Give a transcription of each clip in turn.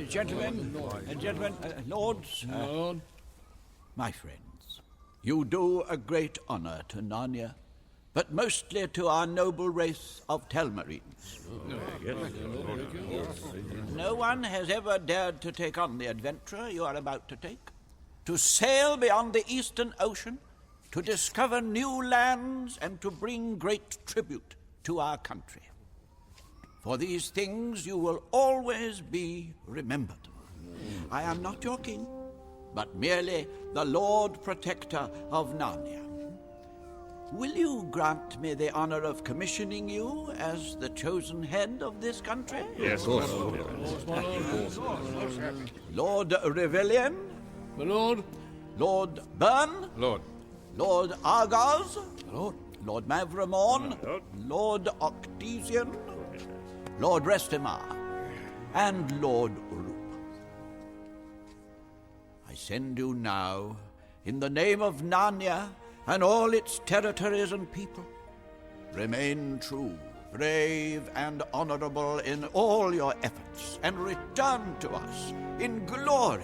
Gentlemen, lords, my friends, you do a great honor to Narnia, but mostly to our noble race of Telmarines. No one has ever dared to take on the adventure you are about to take, to sail beyond the Eastern Ocean, to discover new lands, and to bring great tribute to our country. For these things you will always be remembered. I am not your king, but merely the Lord Protector of Narnia. Will you grant me the honor of commissioning you as the chosen head of this country? Yes, of course. Lord Revellian? My lord. Lord Byrne? Lord. Lord Argos? Lord. Lord Mavramorn? Lord Octesian? Lord Restimar? And Lord Roop. I send you now, in the name of Narnia and all its territories and people, remain true, brave, and honorable in all your efforts, and return to us in glory.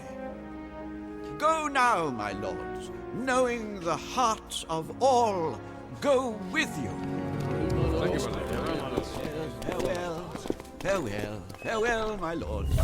Go now, my lords, knowing the hearts of all go with you. Thank you, my lord. Farewell, farewell, farewell, my lords.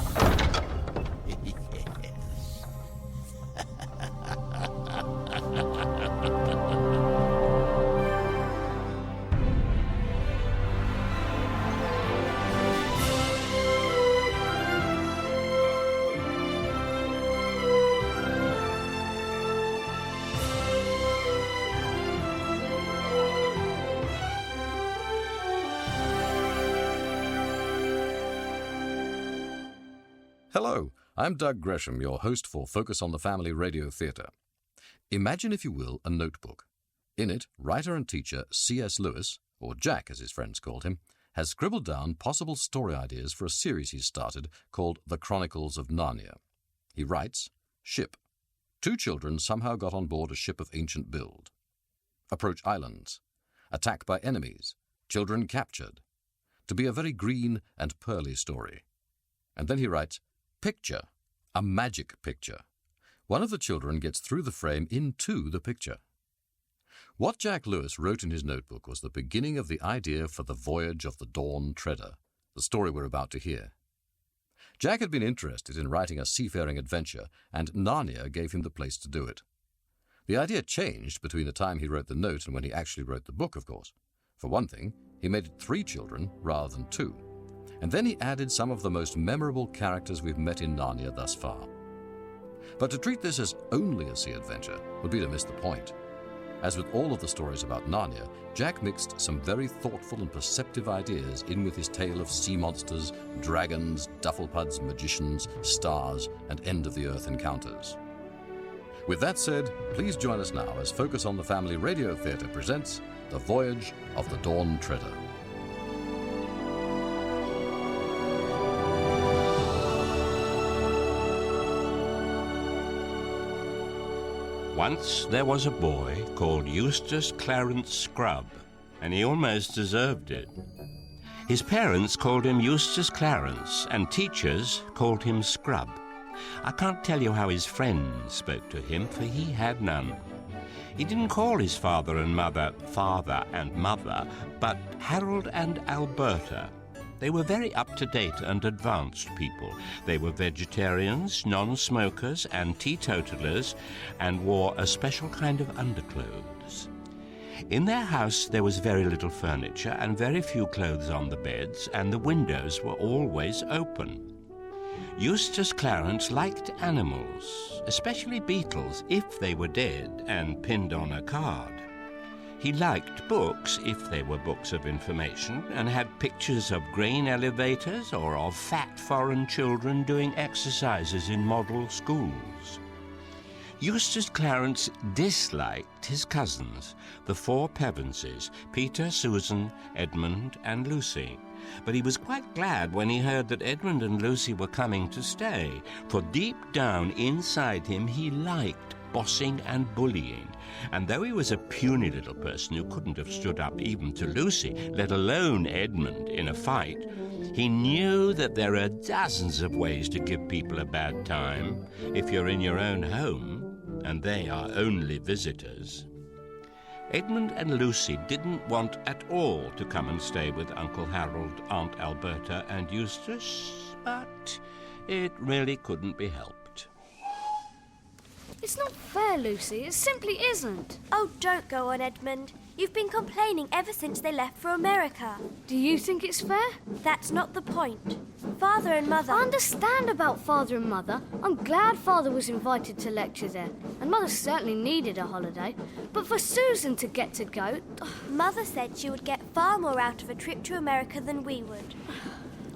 Hello, I'm Doug Gresham, your host for Focus on the Family Radio Theatre. Imagine, if you will, a notebook. In it, writer and teacher C.S. Lewis, or Jack as his friends called him, has scribbled down possible story ideas for a series he's started called The Chronicles of Narnia. He writes, Ship. 2 children somehow got on board a ship of ancient build. Approach islands. Attack by enemies. Children captured. To be a very green and pearly story. And then he writes, Picture, a magic picture. One of the children gets through the frame into the picture. What Jack Lewis wrote in his notebook was the beginning of the idea for the Voyage of the Dawn Treader, the story we're about to hear. Jack had been interested in writing a seafaring adventure, and Narnia gave him the place to do it. The idea changed between the time he wrote the note and when he actually wrote the book, of course. For one thing, he made it 3 children rather than 2. And then he added some of the most memorable characters we've met in Narnia thus far. But to treat this as only a sea adventure would be to miss the point. As with all of the stories about Narnia, Jack mixed some very thoughtful and perceptive ideas in with his tale of sea monsters, dragons, dufflepuds, magicians, stars, and end-of-the-earth encounters. With that said, please join us now as Focus on the Family Radio Theatre presents The Voyage of the Dawn Treader. Once there was a boy called Eustace Clarence Scrubb, and he almost deserved it. His parents called him Eustace Clarence, and teachers called him Scrubb. I can't tell you how his friends spoke to him, for he had none. He didn't call his father and mother father and mother, but Harold and Alberta. They were very up-to-date and advanced people. They were vegetarians, non-smokers, and teetotalers, and wore a special kind of underclothes. In their house there was very little furniture and very few clothes on the beds, and the windows were always open. Eustace Clarence liked animals, especially beetles, if they were dead and pinned on a card. He liked books, if they were books of information, and had pictures of grain elevators or of fat foreign children doing exercises in model schools. Eustace Clarence disliked his cousins, the 4 Pevenses, Peter, Susan, Edmund, and Lucy. But he was quite glad when he heard that Edmund and Lucy were coming to stay, for deep down inside him he liked bossing and bullying. And though he was a puny little person who couldn't have stood up even to Lucy, let alone Edmund, in a fight, he knew that there are dozens of ways to give people a bad time if you're in your own home and they are only visitors. Edmund and Lucy didn't want at all to come and stay with Uncle Harold, Aunt Alberta and Eustace, but it really couldn't be helped. It's not fair, Lucy. It simply isn't. Oh, don't go on, Edmund. You've been complaining ever since they left for America. Do you think it's fair? That's not the point. Father and Mother... I understand about Father and Mother. I'm glad Father was invited to lecture there, and Mother certainly needed a holiday. But for Susan to get to go... Mother said she would get far more out of a trip to America than we would.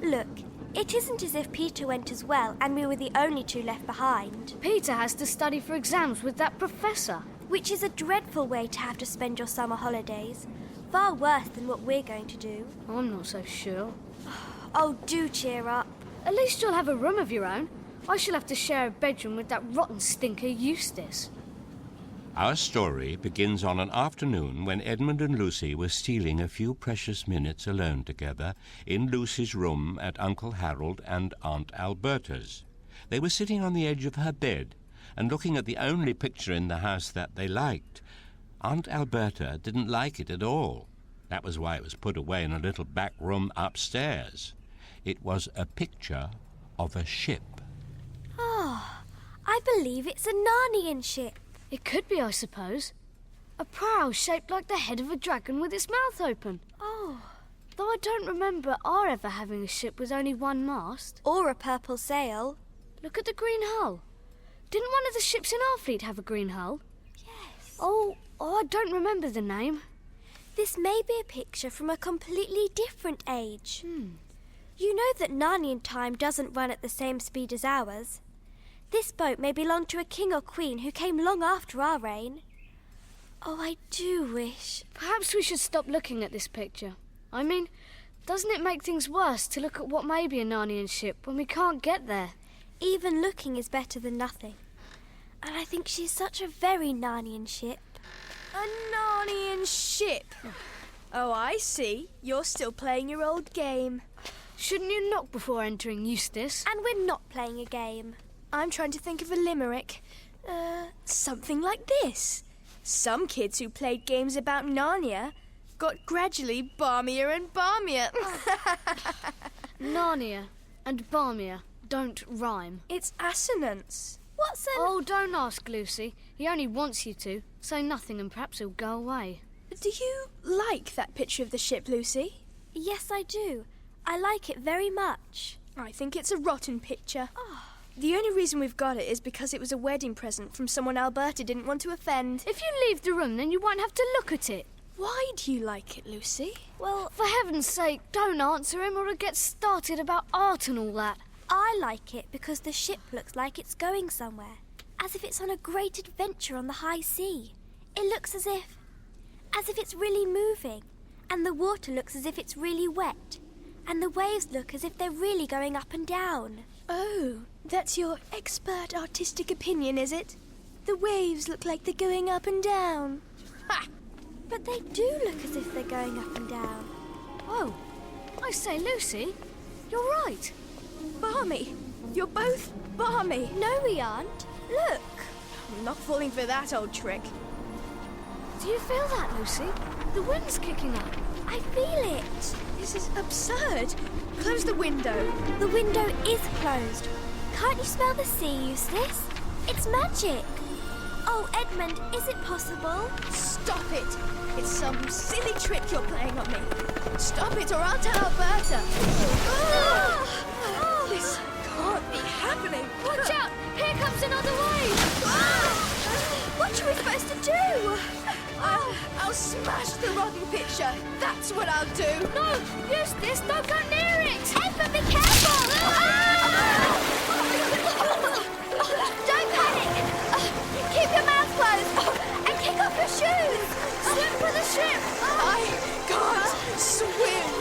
Look, it isn't as if Peter went as well and we were the only two left behind. Peter has to study for exams with that professor. Which is a dreadful way to have to spend your summer holidays. Far worse than what we're going to do. I'm not so sure. Oh, do cheer up. At least you'll have a room of your own. I shall have to share a bedroom with that rotten stinker Eustace. Our story begins on an afternoon when Edmund and Lucy were stealing a few precious minutes alone together in Lucy's room at Uncle Harold and Aunt Alberta's. They were sitting on the edge of her bed and looking at the only picture in the house that they liked. Aunt Alberta didn't like it at all. That was why it was put away in a little back room upstairs. It was a picture of a ship. Oh, I believe it's a Narnian ship. It could be, I suppose. A prow shaped like the head of a dragon with its mouth open. Oh. Though I don't remember our ever having a ship with only one mast. Or a purple sail. Look at the green hull. Didn't one of the ships in our fleet have a green hull? Yes. Oh, I don't remember the name. This may be a picture from a completely different age. You know that Narnian time doesn't run at the same speed as ours. This boat may belong to a king or queen who came long after our reign. Oh, I do wish... Perhaps we should stop looking at this picture. I mean, doesn't it make things worse to look at what may be a Narnian ship when we can't get there? Even looking is better than nothing. And I think she's such a very Narnian ship. A Narnian ship? Oh, I see. You're still playing your old game. Shouldn't you knock before entering, Eustace? And we're not playing a game. I'm trying to think of a limerick. Something like this. Some kids who played games about Narnia got gradually balmier and balmier. Narnia and Barmia don't rhyme. It's assonance. What's an... Oh, don't ask, Lucy. He only wants you to. Say nothing and perhaps he'll go away. Do you like that picture of the ship, Lucy? Yes, I do. I like it very much. I think it's a rotten picture. The only reason we've got it is because it was a wedding present from someone Alberta didn't want to offend. If you leave the room, then you won't have to look at it. Why do you like it, Lucy? Well, For heaven's sake, don't answer him or he'll get started about art and all that. I like it because the ship looks like it's going somewhere. As if it's on a great adventure on the high sea. It looks as if it's really moving. And the water looks as if it's really wet. And the waves look as if they're really going up and down. Oh, that's your expert artistic opinion, is it? The waves look like they're going up and down. Ha! But they do look as if they're going up and down. Whoa. I say, Lucy, you're right. Balmy. You're both balmy. No, we aren't. Look. I'm not falling for that old trick. Do you feel that, Lucy? The wind's kicking up. I feel it. This is absurd. Close the window. The window is closed. Can't you smell the sea, Eustace? It's magic. Oh, Edmund, is it possible? Stop it. It's some silly trick you're playing on me. Stop it or I'll tell Alberta. This can't be happening. Watch out! Here comes another wave! What are we supposed to do? I'll smash the rotten picture. That's what I'll do. No! Eustace, don't go near it! Edmund, be careful! Don't panic! Keep your mouth closed and kick off your shoes! Swim for the ship! I can't swim.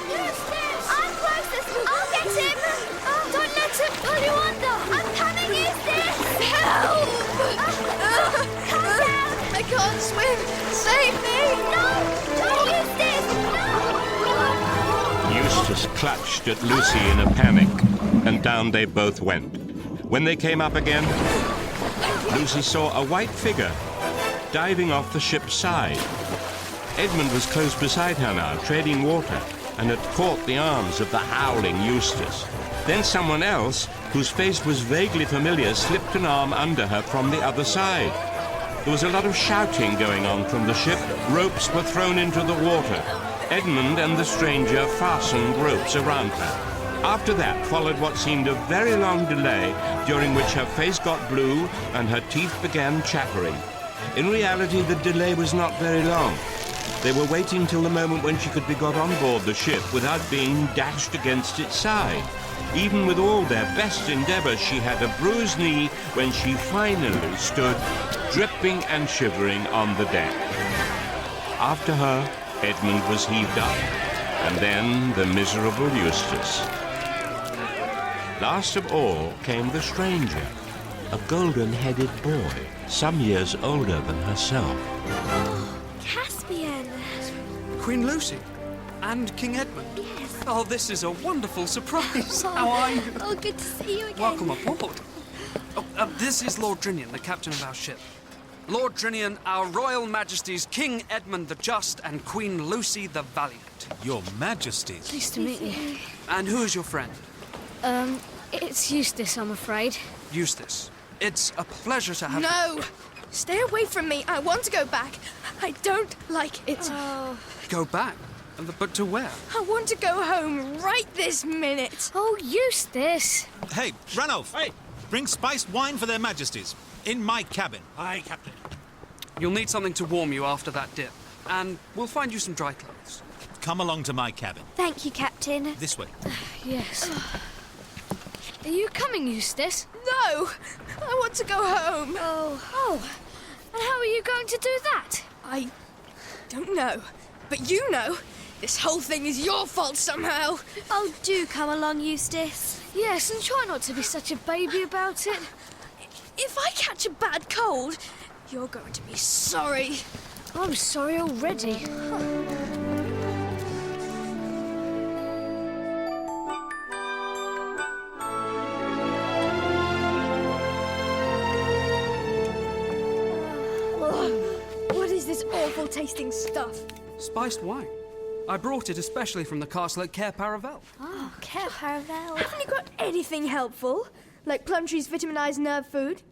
Eustace! I'm closest! I'll get him! Don't let him pull you under! I'm coming, Eustace! Help! almost clutched at Lucy in a panic, and down they both went. When they came up again, Lucy saw a white figure diving off the ship's side. Edmund was close beside her now, treading water, and had caught the arms of the howling Eustace. Then someone else, whose face was vaguely familiar, slipped an arm under her from the other side. There was a lot of shouting going on from the ship. Ropes were thrown into the water. Edmund and the stranger fastened ropes around her. After that followed what seemed a very long delay, during which her face got blue and her teeth began chattering. In reality, the delay was not very long. They were waiting till the moment when she could be got on board the ship without being dashed against its side. Even with all their best endeavours, she had a bruised knee when she finally stood, dripping and shivering on the deck. After her, Edmund was heaved up, and then the miserable Eustace. Last of all came the stranger, a golden-headed boy, some years older than herself. Caspian! Queen Lucy and King Edmund. Yes. Oh, this is a wonderful surprise. How are you? Oh, good to see you again. Welcome aboard. Oh, this is Lord Drinian, the captain of our ship. Lord Drinian, our Royal Majesties King Edmund the Just and Queen Lucy the Valiant. Your Majesties. Pleased to meet you. And who is your friend? It's Eustace, I'm afraid. Eustace. It's a pleasure to have No! Stay away from me. I want to go back. I don't like it. you. Go back? But to where? I want to go home right this minute. Oh, Eustace! Hey, Ranulph! Hey. Bring spiced wine for their Majesties. In my cabin. Aye, Captain. You'll need something to warm you after that dip. And we'll find you some dry clothes. Come along to my cabin. Thank you, Captain. This way. Yes. Are you coming, Eustace? No! I want to go home. Oh. And how are you going to do that? I don't know. But you know. This whole thing is your fault somehow. Oh, do come along, Eustace. Yes, and try not to be such a baby about it. If I catch a bad cold, you're going to be sorry. I'm sorry already. What is this awful tasting stuff? Spiced wine. I brought it especially from the castle at Cair Paravel. Oh, Cair Paravel. Haven't you got anything helpful? Like Plumtree's vitaminized nerve food?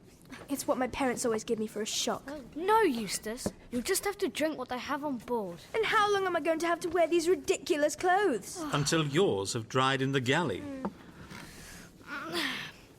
It's what my parents always give me for a shock. No, Eustace. You'll just have to drink what they have on board. And how long am I going to have to wear these ridiculous clothes? Until yours have dried in the galley.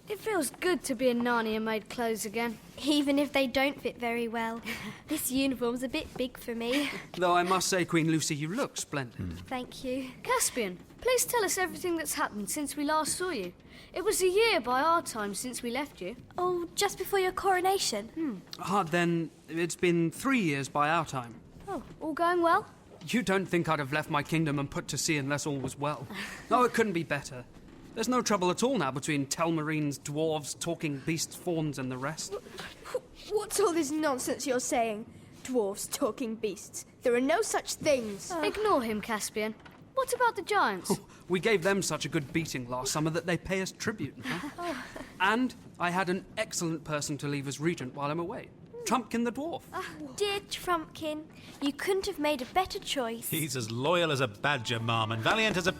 It feels good to be in Narnia-made clothes again. Even if they don't fit very well. This uniform's a bit big for me. Though I must say, Queen Lucy, you look splendid. Thank you. Caspian, please tell us everything that's happened since we last saw you. It was a year by our time since we left you. Oh, just before your coronation. Then it's been 3 years by our time. Oh, all going well? You don't think I'd have left my kingdom and put to sea unless all was well? No, it couldn't be better. There's no trouble at all now between Telmarines, dwarves, talking beasts, fauns, and the rest. What's all this nonsense you're saying? Dwarves talking beasts. There are no such things. Ignore him, Caspian. What about the giants? We gave them such a good beating last summer that they pay us tribute. And I had an excellent person to leave as regent while I'm away. Trumpkin the dwarf. Dear Trumpkin, you couldn't have made a better choice. He's as loyal as a badger, ma'am, and valiant as a...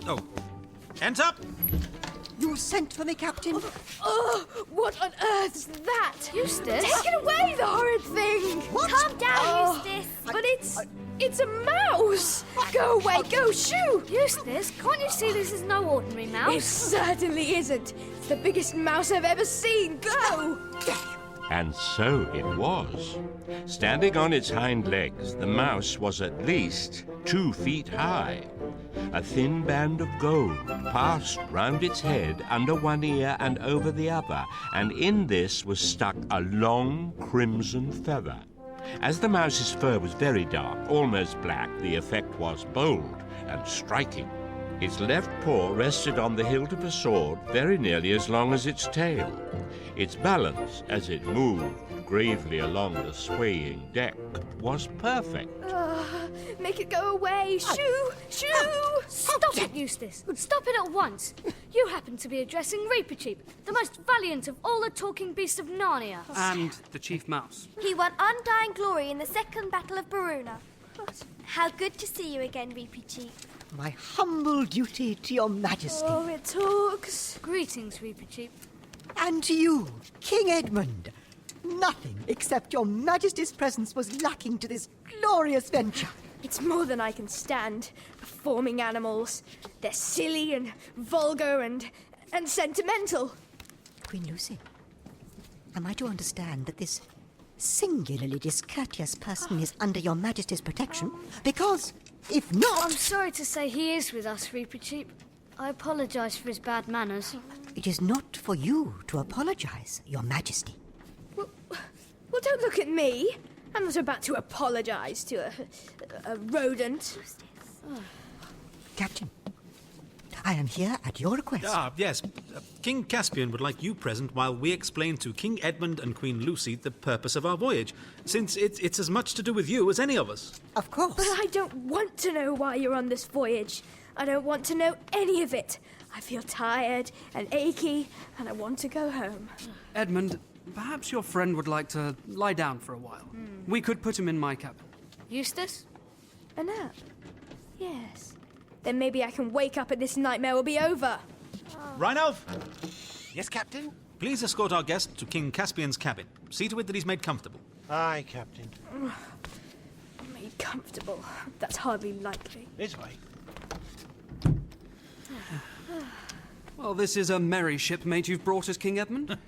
Oh. Enter! You sent for me, Captain? Oh, what on earth's that? Eustace? Take it away, the horrid thing! What? Calm down, Eustace. But it's a mouse! Go away, go, shoo! Eustace, can't you see this is no ordinary It mouse? certainly isn't. It's the biggest mouse I've ever seen. Go! And so it was. Standing on its hind legs, the mouse was at least 2 feet high. A thin band of gold passed round its head, under one ear and over the other, and in this was stuck a long crimson feather. As the mouse's fur was very dark, almost black, the effect was bold and striking. Its left paw rested on the hilt of a sword very nearly as long as its tail. Its balance, as it moved gravely along the swaying deck, was perfect. Make it go away! Shoo! Shoo! Stop it, Eustace! Stop it at once! You happen to be addressing Reepicheep, the most valiant of all the talking beasts of Narnia. And the chief mouse. He won undying glory in the Second Battle of Baruna. How good to see you again, Reepicheep. My humble duty to your majesty. Oh, it talks. Greetings, Reepicheep. And to you, King Edmund. Nothing except your majesty's presence was lacking to this glorious venture. It's more than I can stand. Performing animals. They're silly and vulgar and sentimental. Queen Lucy, am I to understand that this singularly discourteous person is under your majesty's protection? Because, if not... I'm sorry to say he is with us, Reepicheep. I apologise for his bad manners. It is not for you to apologise, your majesty. Well, don't look at me. I'm not about to apologise to a rodent. Captain, I am here at your request. Yes. King Caspian would like you present while we explain to King Edmund and Queen Lucy the purpose of our voyage, since it's as much to do with you as any of us. Of course. But I don't want to know why you're on this voyage. I don't want to know any of it. I feel tired and achy, and I want to go home. Edmund, perhaps your friend would like to lie down for a while. We could put him in my cabin. Eustace? A nap? Yes. Then maybe I can wake up and this nightmare will be over. Rheinolf, Yes, Captain? please escort our guest to King Caspian's cabin. See to it that he's made comfortable. Aye, Captain. Made comfortable. That's hardly likely. This way. Well, this is a merry shipmate you've brought us, King Edmund.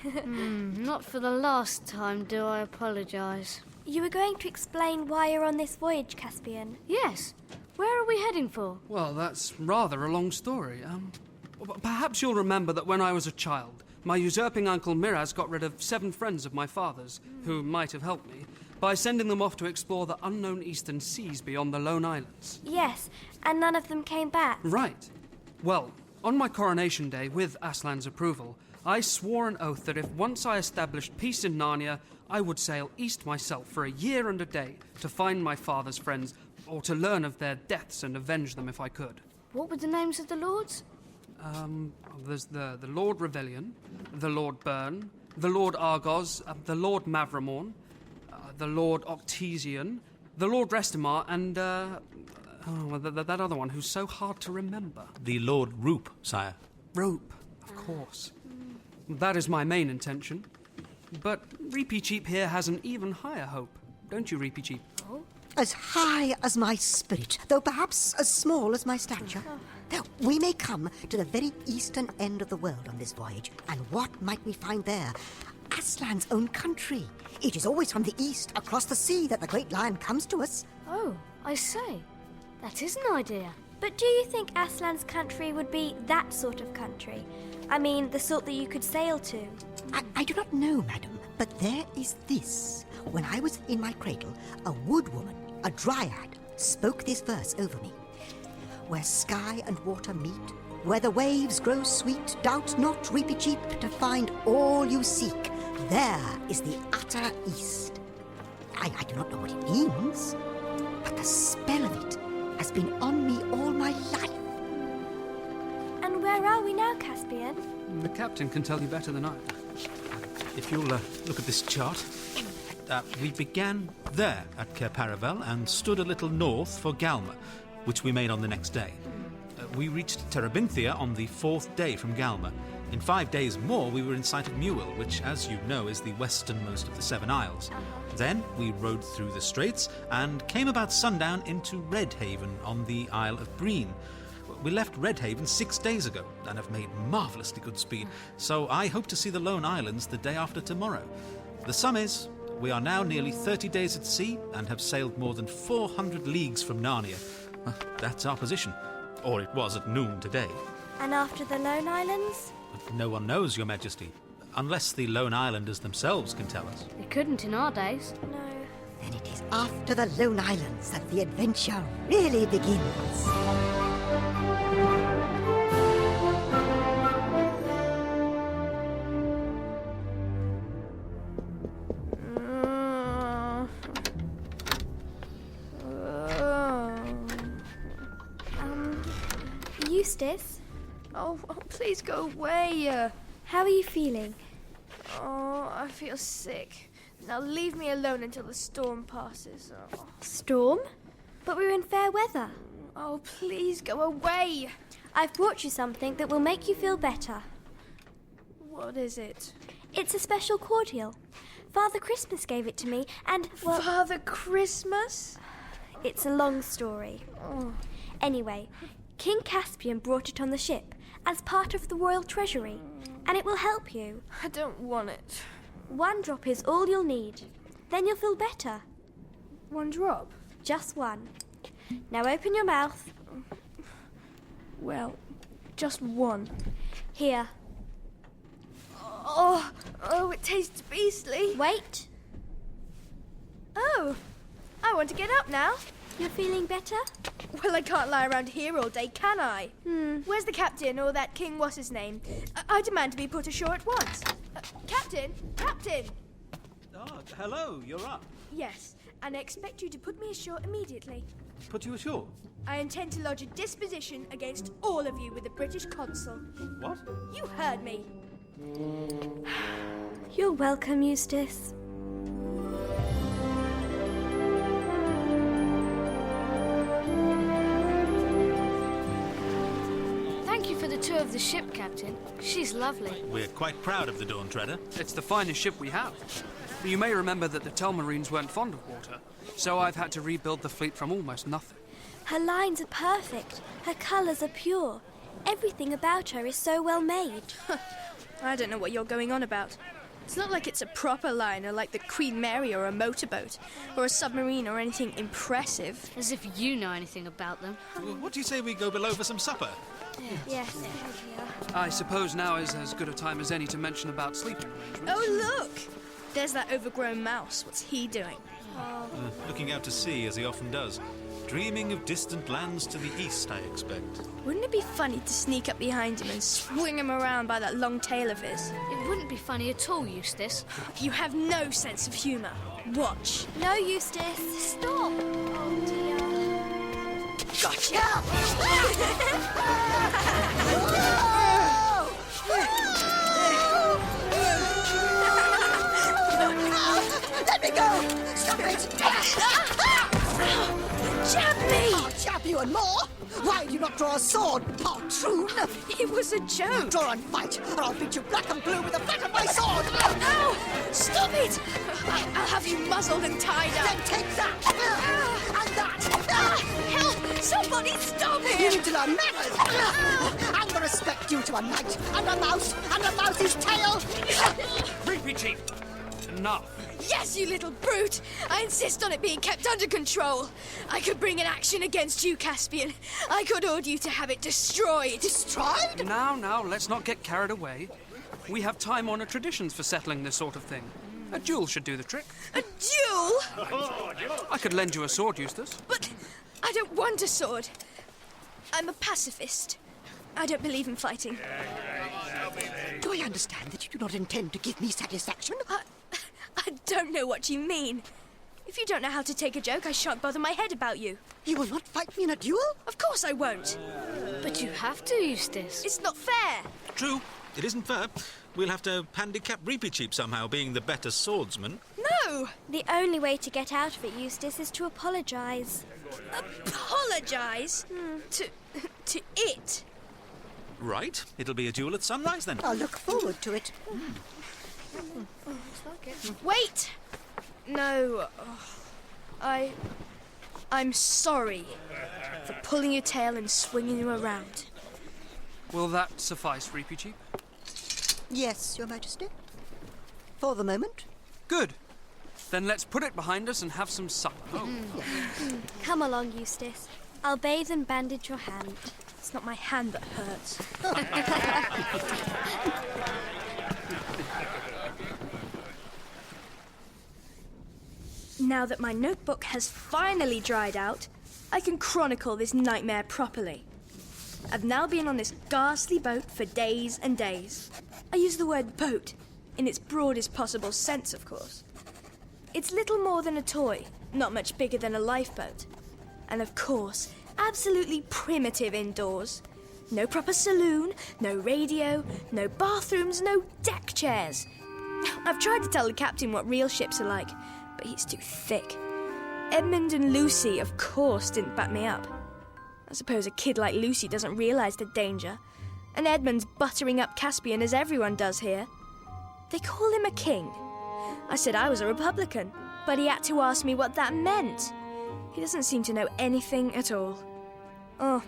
Not for the last time, do I apologise. You were going to explain why you're on this voyage, Caspian. Yes. Where are we heading for? Well, that's rather a long story. Perhaps you'll remember that when I was a child, my usurping uncle Miraz got rid of 7 friends of my father's, who might have helped me, by sending them off to explore the unknown eastern seas beyond the Lone Islands. Yes, and none of them came back. Right. Well, on my coronation day, with Aslan's approval, I swore an oath that if once I established peace in Narnia, I would sail east myself for a year and a day to find my father's friends, or to learn of their deaths and avenge them if I could. What were the names of the lords? There's the Lord Rebellion, the Lord Burn, the Lord Argos, the Lord Mavramorn, the Lord Octesian, the Lord Restimar, and that other one who's so hard to remember. The Lord Roop, sire. Rope, of course. That is my main intention. But Reepicheep here has an even higher hope. Don't you, Reepicheep? As high as my spirit, though perhaps as small as my stature. We may come to the very eastern end of the world on this voyage, and what might we find there? Aslan's own country. It is always from the east, across the sea, that the great lion comes to us. Oh, I say. That is an idea. But do you think Aslan's country would be that sort of country? I mean, the sort that you could sail to? I do not know, madam, but there is this. When I was in my cradle, a wood woman, a dryad, spoke this verse over me. Where sky and water meet, where the waves grow sweet, doubt not, Reepicheep, to find all you seek. There is the utter east. I do not know what it means, but the spell of it has been on me all my life. And where are we now, Caspian? The captain can tell you better than I. If you'll look at this chart, we began there at Cair Paravel and stood a little north for Galma, which we made on the next day. We reached Terebinthia on the 4th day from Galma. In 5 days more, we were in sight of Mewell, which, as you know, is the westernmost of the 7 Isles. Then we rode through the straits and came about sundown into Redhaven on the Isle of Breen. We left Redhaven 6 days ago and have made marvellously good speed, so I hope to see the Lone Islands the day after tomorrow. The sum is, we are now nearly 30 days at sea and have sailed more than 400 leagues from Narnia. That's our position, or it was at noon today. And after the Lone Islands? No one knows, Your Majesty, unless the Lone Islanders themselves can tell us. They couldn't in our days. No. Then it is after the Lone Islands that the adventure really begins. Eustace. Oh, please go away. How are you feeling? Oh, I feel sick. Now leave me alone until the storm passes. Oh. Storm? But we're in fair weather. Oh, please go away. I've brought you something that will make you feel better. What is it? It's a special cordial. Father Christmas gave it to me, and, well... Father Christmas? It's a long story. Oh. Anyway, King Caspian brought it on the ship as part of the royal treasury, and it will help you. I don't want it. 1 drop is all you'll need. Then you'll feel better. 1 drop? Just 1. Now open your mouth. Well, just 1. Here. Oh, it tastes beastly. Wait. Oh, I want to get up now. You're feeling better? Well, I can't lie around here all day, can I? Where's the captain or that king what's-his-name? I demand to be put ashore at once. Captain! Captain! Ah, hello, you're up. Yes, and I expect you to put me ashore immediately. Put you ashore? I intend to lodge a disposition against all of you with the British consul. What? You heard me. You're welcome, Eustace. Thank you for the tour of the ship, Captain. She's lovely. We're quite proud of the Dawn Treader. It's the finest ship we have. You may remember that the Telmarines weren't fond of water, so I've had to rebuild the fleet from almost nothing. Her lines are perfect. Her colours are pure. Everything about her is so well made. I don't know what you're going on about. It's not like it's a proper liner like the Queen Mary or a motorboat, or a submarine or anything impressive. As if you know anything about them. Well, what do you say we go below for some supper? Yes. I suppose now is as good a time as any to mention about sleeping arrangements. Oh, look! There's that overgrown mouse. What's he doing? Looking out to sea, as he often does. Dreaming of distant lands to the east, I expect. Wouldn't it be funny to sneak up behind him and swing him around by that long tail of his? It wouldn't be funny at all, Eustace. You have no sense of humour. Watch. No, Eustace. Stop. Oh, dear. Gotcha! Let me go! Stop it! Jab me! I'll jab you and more! Why do you not draw a sword, poltroon? It was a joke. Draw and fight, or I'll beat you black and blue with the flat of my sword! Ow! Stop it! I'll have you muzzled and tied up. Then take that! And that! Help! Somebody stop You him! need to learn manners! And the respect due to a knight, and a mouse's tail! Reepicheep! Enough. Yes, you little brute! I insist on it being kept under control. I could bring an action against you, Caspian. I could order you to have it destroyed. Destroyed? Now, let's not get carried away. We have time-honoured traditions for settling this sort of thing. A duel should do the trick. A duel? I could lend you a sword, Eustace. But I don't want a sword. I'm a pacifist. I don't believe in fighting. Do I understand that you do not intend to give me satisfaction? I don't know what you mean. If you don't know how to take a joke, I shan't bother my head about you. You will not fight me in a duel? Of course I won't. But you have to, Eustace. It's not fair. True, it isn't fair. We'll have to handicap Reepicheep somehow, being the better swordsman. No! The only way to get out of it, Eustace, is to apologise. Apologise? To it? Right, it'll be a duel at sunrise then. I'll look forward to it. Wait! No. I'm sorry for pulling your tail and swinging you around. Will that suffice, Reepicheep? Yes, Your Majesty. For the moment. Good. Then let's put it behind us and have some supper. Come along, Eustace. I'll bathe and bandage your hand. It's not my hand that hurts. Now that my notebook has finally dried out, I can chronicle this nightmare properly. I've now been on this ghastly boat for days and days. I use the word boat in its broadest possible sense, of course. It's little more than a toy, not much bigger than a lifeboat. And of course, absolutely primitive indoors. No proper saloon, no radio, no bathrooms, no deck chairs. I've tried to tell the captain what real ships are like, but he's too thick. Edmund and Lucy, of course, didn't back me up. I suppose a kid like Lucy doesn't realise the danger, and Edmund's buttering up Caspian as everyone does here. They call him a king. I said I was a Republican, but he had to ask me what that meant. He doesn't seem to know anything at all. Oh,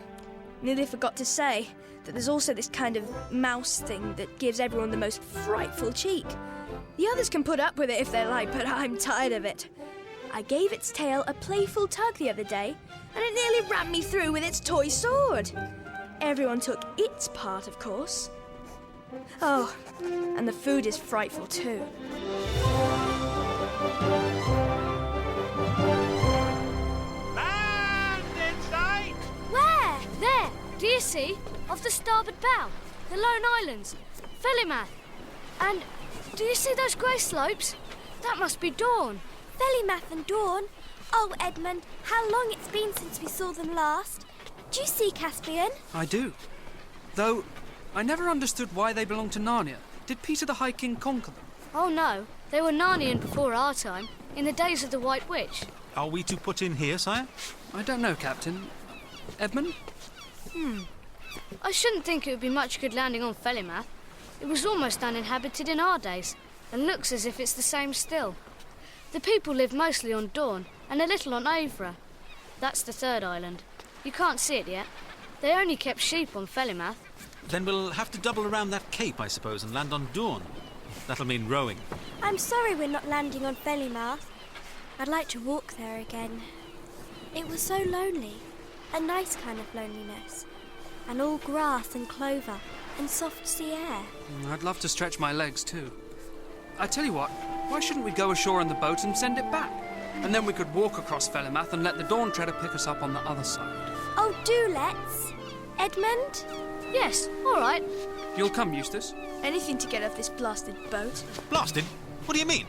nearly forgot to say that there's also this kind of mouse thing that gives everyone the most frightful cheek. The others can put up with it if they like, but I'm tired of it. I gave its tail a playful tug the other day, and it nearly rammed me through with its toy sword. Everyone took its part, of course. Oh, and the food is frightful too. Land in sight! Where? There. Do you see? Off the starboard bow. The Lone Islands. Felimath. And do you see those grey slopes? That must be Dawn. Felimath and Dawn. Oh, Edmund, how long it's been since we saw them last. Do you see Caspian? I do. Though, I never understood why they belong to Narnia. Did Peter the High King conquer them? Oh no, they were Narnian before our time, in the days of the White Witch. Are we to put in here, sire? I don't know, Captain. Edmund? I shouldn't think it would be much good landing on Felimath. It was almost uninhabited in our days, and looks as if it's the same still. The people live mostly on Dawn, and a little on Avra. That's the third island. You can't see it yet. They only kept sheep on Felimath. Then we'll have to double around that cape, I suppose, and land on Dawn. That'll mean rowing. I'm sorry we're not landing on Felimath. I'd like to walk there again. It was so lonely. A nice kind of loneliness. And all grass and clover and soft sea air. I'd love to stretch my legs too. I tell you what, why shouldn't we go ashore in the boat and send it back? And then we could walk across Felimath and let the Dawn Treader pick us up on the other side. Oh, do let's. Edmund? Yes, all right. You'll come, Eustace? Anything to get off this blasted boat. Blasted? What do you mean?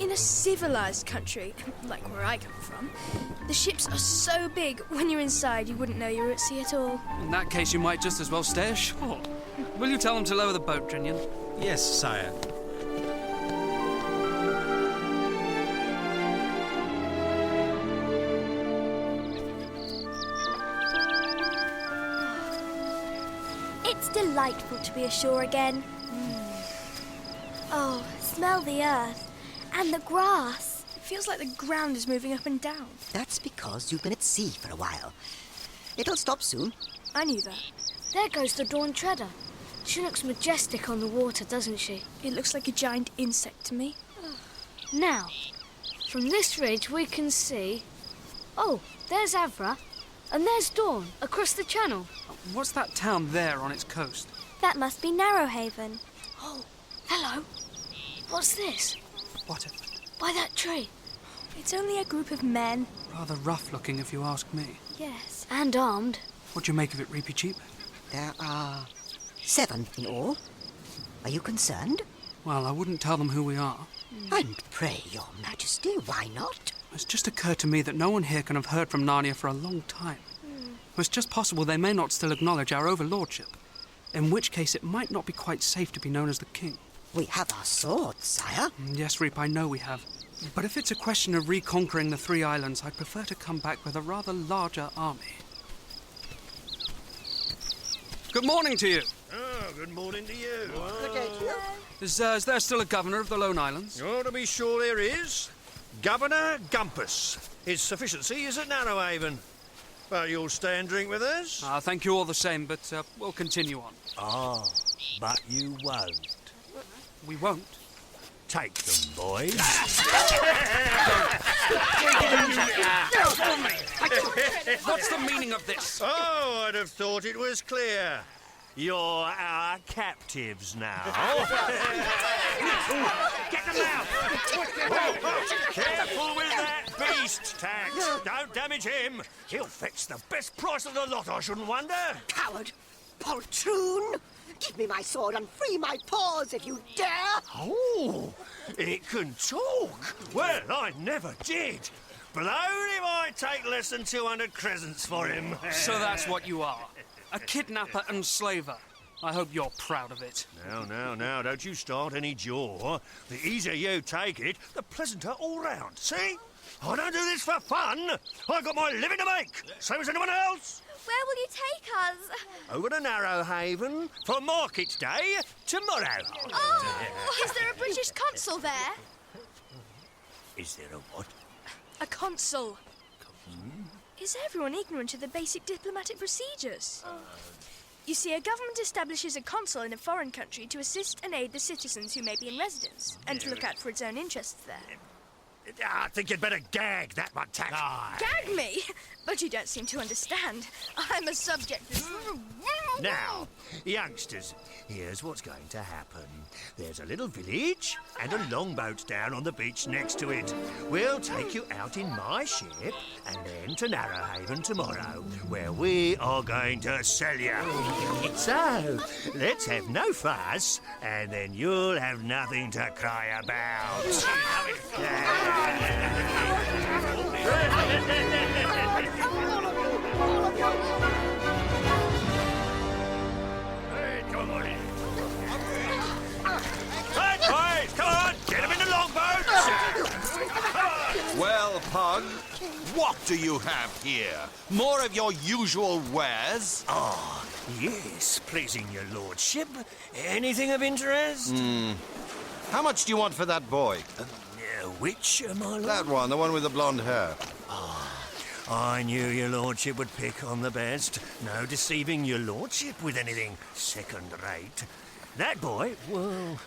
In a civilised country, like where I come from, the ships are so big, when you're inside you wouldn't know you were at sea at all. In that case, you might just as well stay ashore. Will you tell them to lower the boat, Drinian? Yes, sire. It's delightful to be ashore again. Oh, smell the earth and the grass. It feels like the ground is moving up and down. That's because you've been at sea for a while. It'll stop soon. I knew that. There goes the Dawn Treader. She looks majestic on the water, doesn't she? It looks like a giant insect to me. Now, from this ridge we can see... Oh, there's Avra. And there's Dawn, across the channel. What's that town there on its coast? That must be Narrowhaven. Oh, hello. What's this? What? By that tree. It's only a group of men. Rather rough looking, if you ask me. Yes. And armed. What do you make of it, Reepicheep? There are 7 in all. Are you concerned? Well, I wouldn't tell them who we are. And pray, Your Majesty, why not? It's just occurred to me that no one here can have heard from Narnia for a long time. It's just possible they may not still acknowledge our overlordship, in which case it might not be quite safe to be known as the king. We have our swords, sire. Yes, Reep, I know we have. But if it's a question of reconquering the 3 islands, I'd prefer to come back with a rather larger army. Good morning to you. Oh, good morning to you. Good day to you. Is there still a governor of the Lone Islands? Oh, to be sure there is. Governor Gumpus. His sufficiency is at Narrowhaven. But you'll stay and drink with us? Thank you all the same, but we'll continue on. Ah, but you won't. We won't. Take them, boys. What's the meaning of this? Oh, I'd have thought it was clear. You're our captives now. Get them out! Careful with that beast, Tax. Don't damage him. He'll fetch the best price of the lot, I shouldn't wonder. Coward! Poltroon! Give me my sword and free my paws if you dare! Oh, it can talk. Well, I never did. Blowed if I take less than 200 crescents for him. So that's what you are. a kidnapper and slaver. I hope you're proud of it. Now, don't you start any jaw. The easier you take it, the pleasanter all round, see? I don't do this for fun. I've got my living to make, same as anyone else. Where will you take us? Over to Narrowhaven for Market Day tomorrow. Oh! Is there a British consul there? Is there a what? A consul. Is everyone ignorant of the basic diplomatic procedures? You see, a government establishes a consul in a foreign country to assist and aid the citizens who may be in residence, and to look out for its own interests there. I think you'd better gag that one, Tack. Gag me? But you don't seem to understand. I'm a subject. Now, youngsters, here's what's going to happen. There's a little village and a longboat down on the beach next to it. We'll take you out in my ship and then to Narrowhaven tomorrow, where we are going to sell you. So, let's have no fuss, and then you'll have nothing to cry about. Well, Pug, what do you have here? More of your usual wares? Ah, yes, pleasing your lordship. Anything of interest? How much do you want for that boy? Which, my lord? That one, the one with the blonde hair. I knew your lordship would pick on the best. No deceiving your lordship with anything second-rate. That boy, well,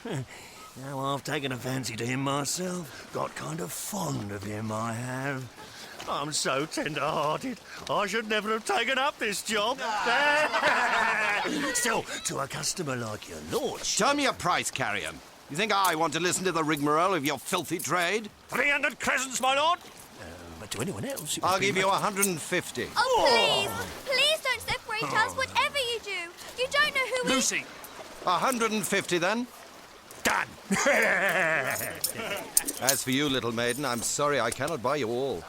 now I've taken a fancy to him myself. Got kind of fond of him, I have. I'm so tender-hearted. I should never have taken up this job. Still, to a customer like your lordship... Tell me a price, Carrion. You think I want to listen to the rigmarole of your filthy trade? 300 crescents, my lord. But to anyone else... I'll give you 150. Oh, please! Please don't separate us, whatever you do. You don't know who we... Lucy! 150, then. Done! As for you, little maiden, I'm sorry I cannot buy you all.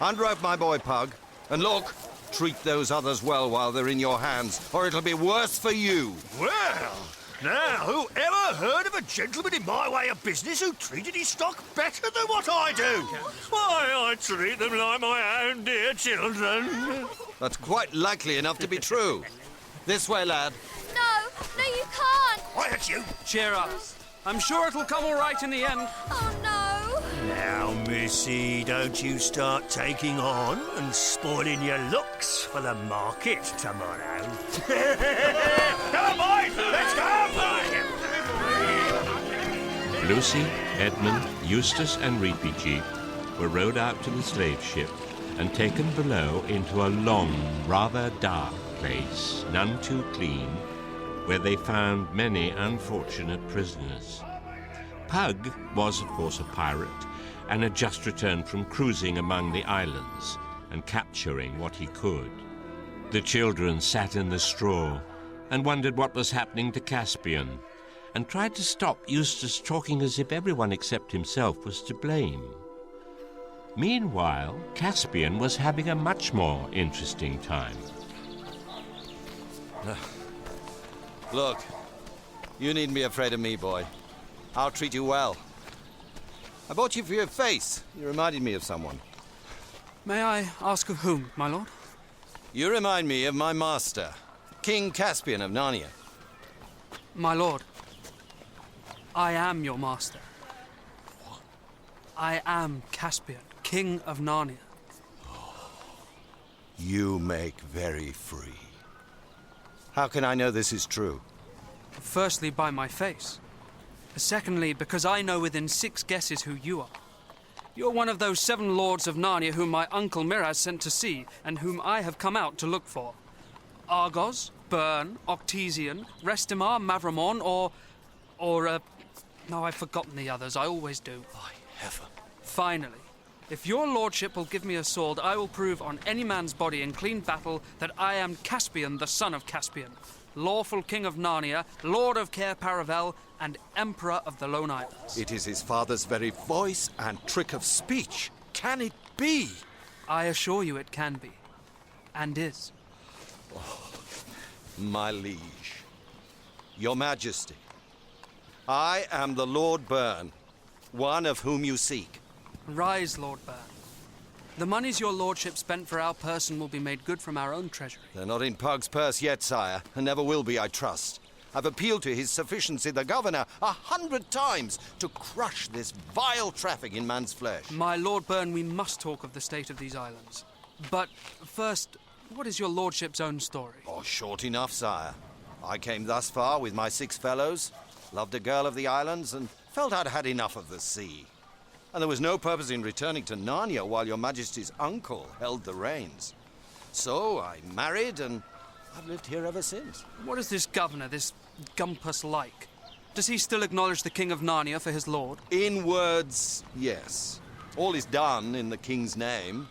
Unrope my boy, Pug. And look, treat those others well while they're in your hands, or it'll be worse for you. Well, now, who ever heard of a gentleman in my way of business who treated his stock better than what I do? Why, I treat them like my own dear children. That's quite likely enough to be true. This way, lad. No, you can't. Quiet, you. Cheer up. I'm sure it'll come all right in the end. Oh, no. Now, missy, don't you start taking on and spoiling your looks for the market tomorrow. Come on, boys! Let's go! Lucy, Edmund, Eustace and Reepicheep were rowed out to the slave ship and taken below into a long, rather dark place, none too clean, where they found many unfortunate prisoners. Pug was, of course, a pirate, and had just returned from cruising among the islands and capturing what he could. The children sat in the straw and wondered what was happening to Caspian, and tried to stop Eustace talking as if everyone except himself was to blame. Meanwhile, Caspian was having a much more interesting time. Look, you needn't be afraid of me, boy. I'll treat you well. I bought you for your face. You reminded me of someone. May I ask of whom, my lord? You remind me of my master, King Caspian of Narnia. My lord, I am your master. What? I am Caspian, King of Narnia. You make very free. How can I know this is true? Firstly, by my face. Secondly, because I know within 6 guesses who you are. You're one of those 7 lords of Narnia whom my uncle Miraz sent to sea, and whom I have come out to look for. Argos, Byrne, Octesian, Restimar, Mavramon, no, I've forgotten the others, I always do. By heaven. Finally, if your lordship will give me a sword, I will prove on any man's body in clean battle that I am Caspian, the son of Caspian, lawful king of Narnia, lord of Cair Paravel, and emperor of the Lone Islands. It is his father's very voice and trick of speech. Can it be? I assure you it can be, and is. My liege, your majesty, I am the Lord Byrne, one of whom you seek. Rise, Lord Byrne. The monies your lordship spent for our person will be made good from our own treasury. They're not in Pug's purse yet, sire, and never will be, I trust. I've appealed to his sufficiency, the governor, 100 times to crush this vile traffic in man's flesh. My Lord Byrne, we must talk of the state of these islands. But first, what is your lordship's own story? Oh, short enough, sire. I came thus far with my 6 fellows, loved a girl of the islands, and felt I'd had enough of the sea. And there was no purpose in returning to Narnia while your majesty's uncle held the reins. So I married, and I've lived here ever since. What is this governor, this Gumpus, like? Does he still acknowledge the King of Narnia for his lord? In words, yes. All is done in the king's name.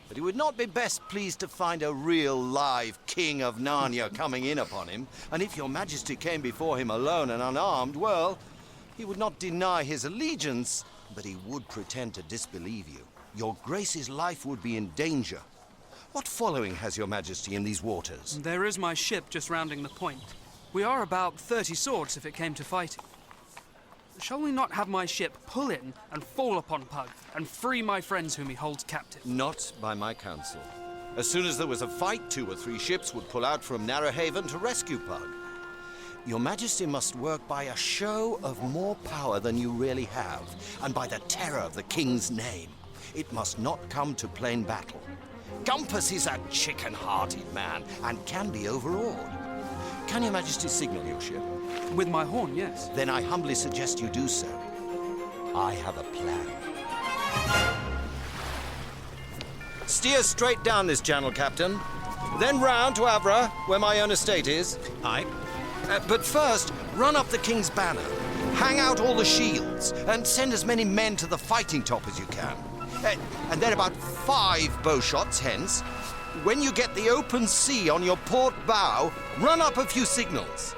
But he would not be best pleased to find a real live King of Narnia coming in upon him. And if your majesty came before him alone and unarmed, well, he would not deny his allegiance, but he would pretend to disbelieve you. Your grace's life would be in danger. What following has your majesty in these waters? There is my ship just rounding the point. We are about 30 swords if it came to fighting. Shall we not have my ship pull in and fall upon Pug and free my friends whom he holds captive? Not by my counsel. As soon as there was a fight, 2 or 3 ships would pull out from Narrowhaven to rescue Pug. Your majesty must work by a show of more power than you really have, and by the terror of the king's name. It must not come to plain battle. Gumpus is a chicken-hearted man and can be overawed. Can your majesty signal your ship? With my horn, yes. Then I humbly suggest you do so. I have a plan. Steer straight down this channel, Captain. Then round to Avra, where my own estate is. Aye. But first, run up the king's banner. Hang out all the shields, and send as many men to the fighting top as you can. And then about 5 bow shots hence, when you get the open sea on your port bow, run up a few signals.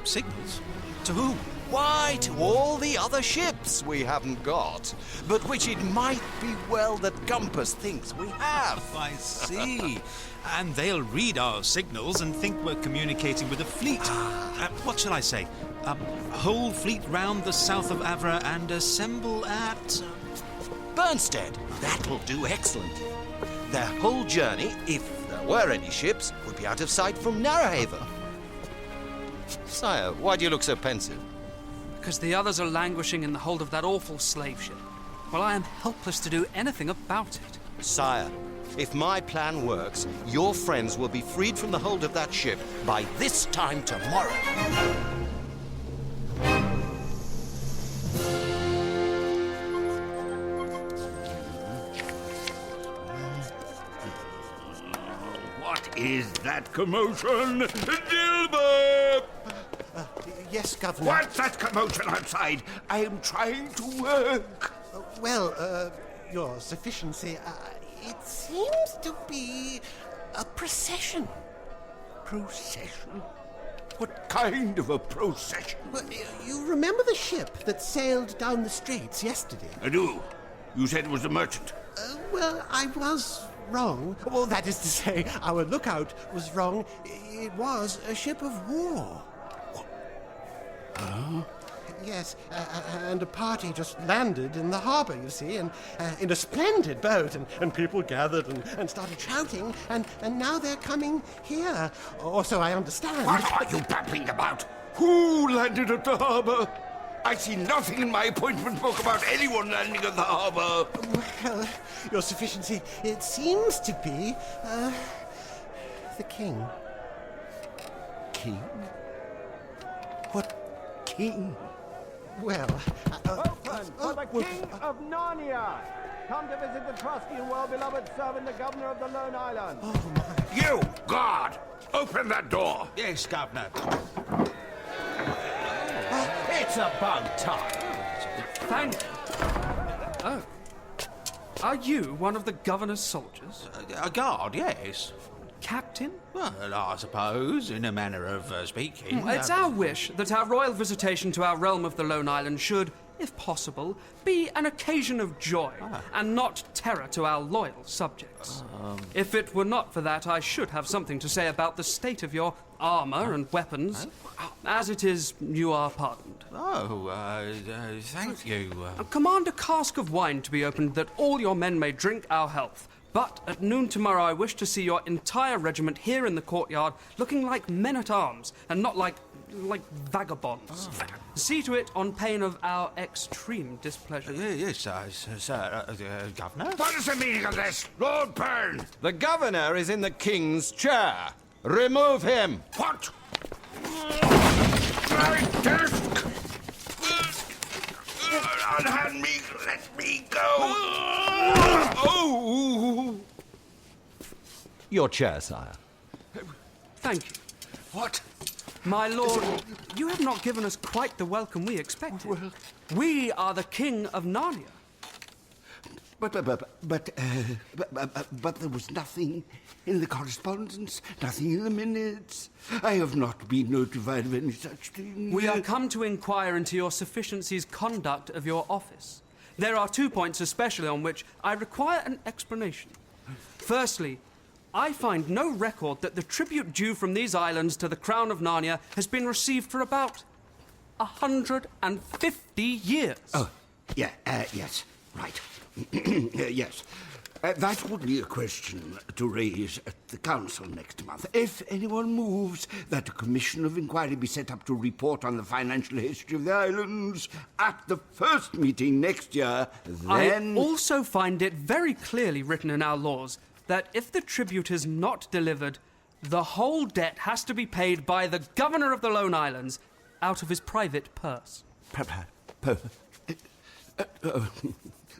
Signals? To whom? Why, to all the other ships we haven't got, but which it might be well that Gumpus thinks we have. I see. And they'll read our signals and think we're communicating with a fleet. What shall I say? Whole fleet round the south of Avra and assemble at... Burnstead. That'll do excellently. Their whole journey, if there were any ships, would be out of sight from Narrowhaven. Sire, why do you look so pensive? Because the others are languishing in the hold of that awful slave ship, while I am helpless to do anything about it. Sire, if my plan works, your friends will be freed from the hold of that ship by this time tomorrow. What is that commotion? Dilbert! Yes, Governor. What's that commotion outside? I am trying to work. Your sufficiency, it seems to be a procession. Procession? What kind of a procession? Well, you remember the ship that sailed down the straits yesterday? I do. You said it was a merchant. Well, I was wrong. Well, that is to say, our lookout was wrong. It was a ship of war. Huh? Yes, and a party just landed in the harbour, you see, and in a splendid boat, and people gathered and started shouting, and now they're coming here, or so I understand. What are you babbling about? Who landed at the harbour? I see nothing in my appointment book about anyone landing at the harbour. Well, your sufficiency, it seems to be, the king. King? What king? Well, Open for the King of Narnia! Come to visit the trusty and well-beloved servant, the Governor of the Lone Island. Oh, my. You, guard! Open that door! Yes, Governor. It's about time. Thank you. Oh. Are you one of the governor's soldiers? A guard, yes. Captain? Well, I suppose, in a manner of speaking. It's our wish that our royal visitation to our realm of the Lone Island should, if possible, be an occasion of joy and not terror to our loyal subjects. If it were not for that, I should have something to say about the state of your armour and weapons. As it is, you are pardoned. Thank you. Command a cask of wine to be opened that all your men may drink our health. But at noon tomorrow I wish to see your entire regiment here in the courtyard looking like men-at-arms and not like vagabonds. See to it on pain of our extreme displeasure. Yes, sir, Governor. What is the meaning of this, Lord Byrne? The governor is in the king's chair. Remove him. What? My desk! Unhand me! Let me go! Oh! Your chair, sire. Thank you. What? My lord, you have not given us quite the welcome we expected. Well, we are the King of Narnia. But there was nothing in the correspondence, nothing in the minutes. I have not been notified of any such thing. We are come to inquire into your sufficiency's conduct of your office. There are 2 points especially on which I require an explanation. Firstly, I find no record that the tribute due from these islands to the Crown of Narnia has been received for about 150 years. Oh, yeah, yes, right. Yes. That would be a question to raise at the council next month. If anyone moves that a commission of inquiry be set up to report on the financial history of the islands at the first meeting next year, then... I also find it very clearly written in our laws that if the tribute is not delivered, the whole debt has to be paid by the governor of the Lone Islands out of his private purse.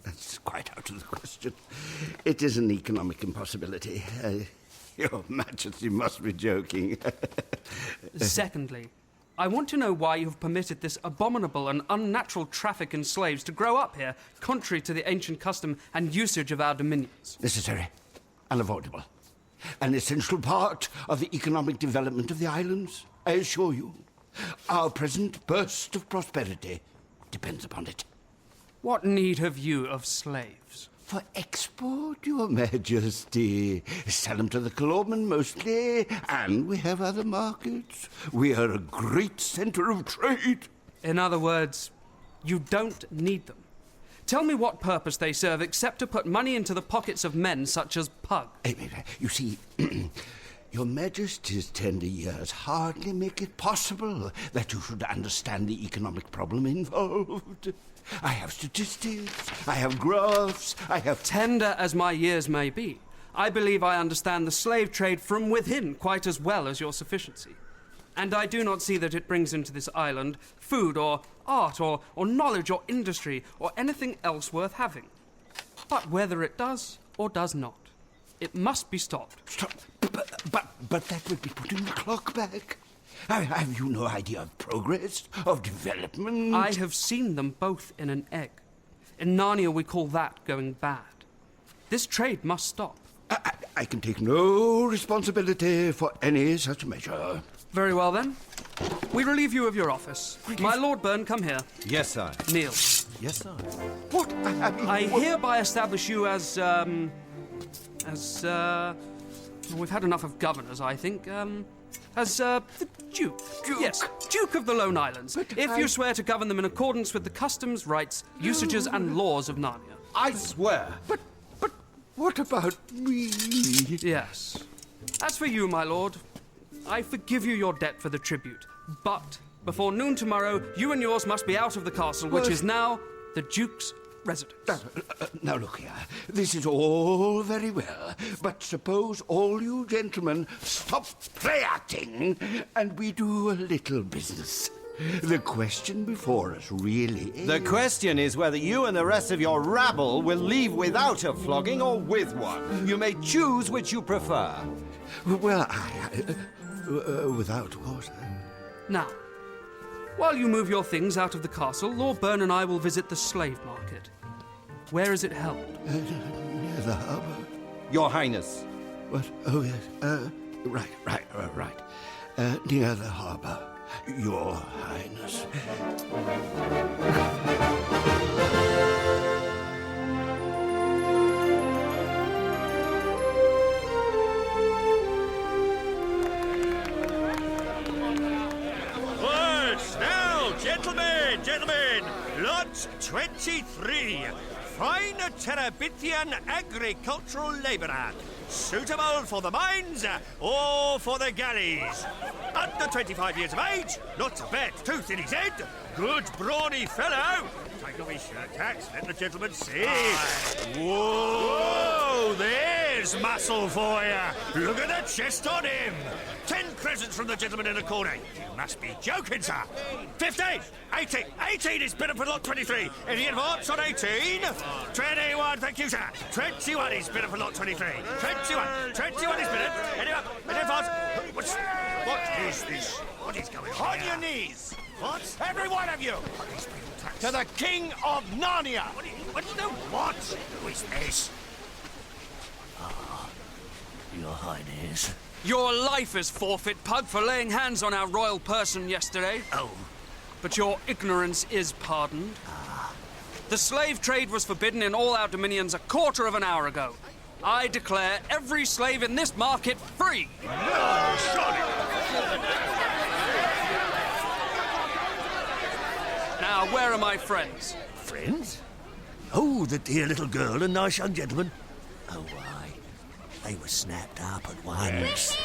That's quite out of the question. It is an economic impossibility. Your Majesty must be joking. Secondly, I want to know why you have permitted this abominable and unnatural traffic in slaves to grow up here, contrary to the ancient custom and usage of our dominions. Necessary. Unavoidable. An essential part of the economic development of the islands, I assure you. Our present burst of prosperity depends upon it. What need have you of slaves? For export, Your Majesty. Sell them to the Clawmen mostly, and we have other markets. We are a great centre of trade. In other words, you don't need them. Tell me what purpose they serve except to put money into the pockets of men such as Pug. You see, Your Majesty's tender years hardly make it possible that you should understand the economic problem involved. I have statistics, I have graphs, I have... Tender as my years may be, I believe I understand the slave trade from within quite as well as your sufficiency. And I do not see that it brings into this island food or art or knowledge or industry or anything else worth having. But whether it does or does not, it must be stopped. Stop. But that would be putting the clock back. Have you no idea of progress, of development? I have seen them both in an egg. In Narnia we call that going bad. This trade must stop. I can take no responsibility for any such measure. Very well, then. We relieve you of your office. My Lord Byrne, come here. Yes, sir. Kneel. Yes, sir. What? I hereby establish you as, we've had enough of governors, I think, the Duke. Yes, Duke of the Lone Islands. If you swear to govern them in accordance with the customs, rights, usages, and laws of Narnia. I swear. But what about me? Yes. As for you, my lord, I forgive you your debt for the tribute. But before noon tomorrow, you and yours must be out of the castle, which is now the Duke's residence. Now look here. This is all very well, but suppose all you gentlemen stop play-acting and we do a little business. The question before us really is... The question is whether you and the rest of your rabble will leave without a flogging or with one. You may choose which you prefer. Well, without what? Now, while you move your things out of the castle, Lord Byrne and I will visit the slave market. Where is it held? Near the harbour. Your Highness. What? Oh, yes. Right. Near the harbour. Your Highness. Words now, gentlemen, lot 23. Fine Terabithian agricultural labourer, suitable for the mines or for the galleys. Under 25 years of age, not a bad tooth in his head, good brawny fellow. Take off his shirt tax, let the gentleman see. Whoa, there's muscle for you. Look at the chest on him. 10 presents from the gentleman in the corner. You must be joking, sir. 15, 18 is bidden for lot 23. Any advance on 18? 21, thank you, sir. 21 is bidden for lot 23. 21 is bidden. Any advance? What is this? What is going on? On your knees! What? Every one of you! To the King of Narnia! What? Who is this? Your Highness. Your life is forfeit, Pug, for laying hands on our royal person yesterday. Oh. But your ignorance is pardoned. The slave trade was forbidden in all our dominions a quarter of an hour ago. I declare every slave in this market free. No, sorry. Now, where are my friends? Friends? Oh, the dear little girl and nice young gentleman. Oh, why? They were snapped up at once.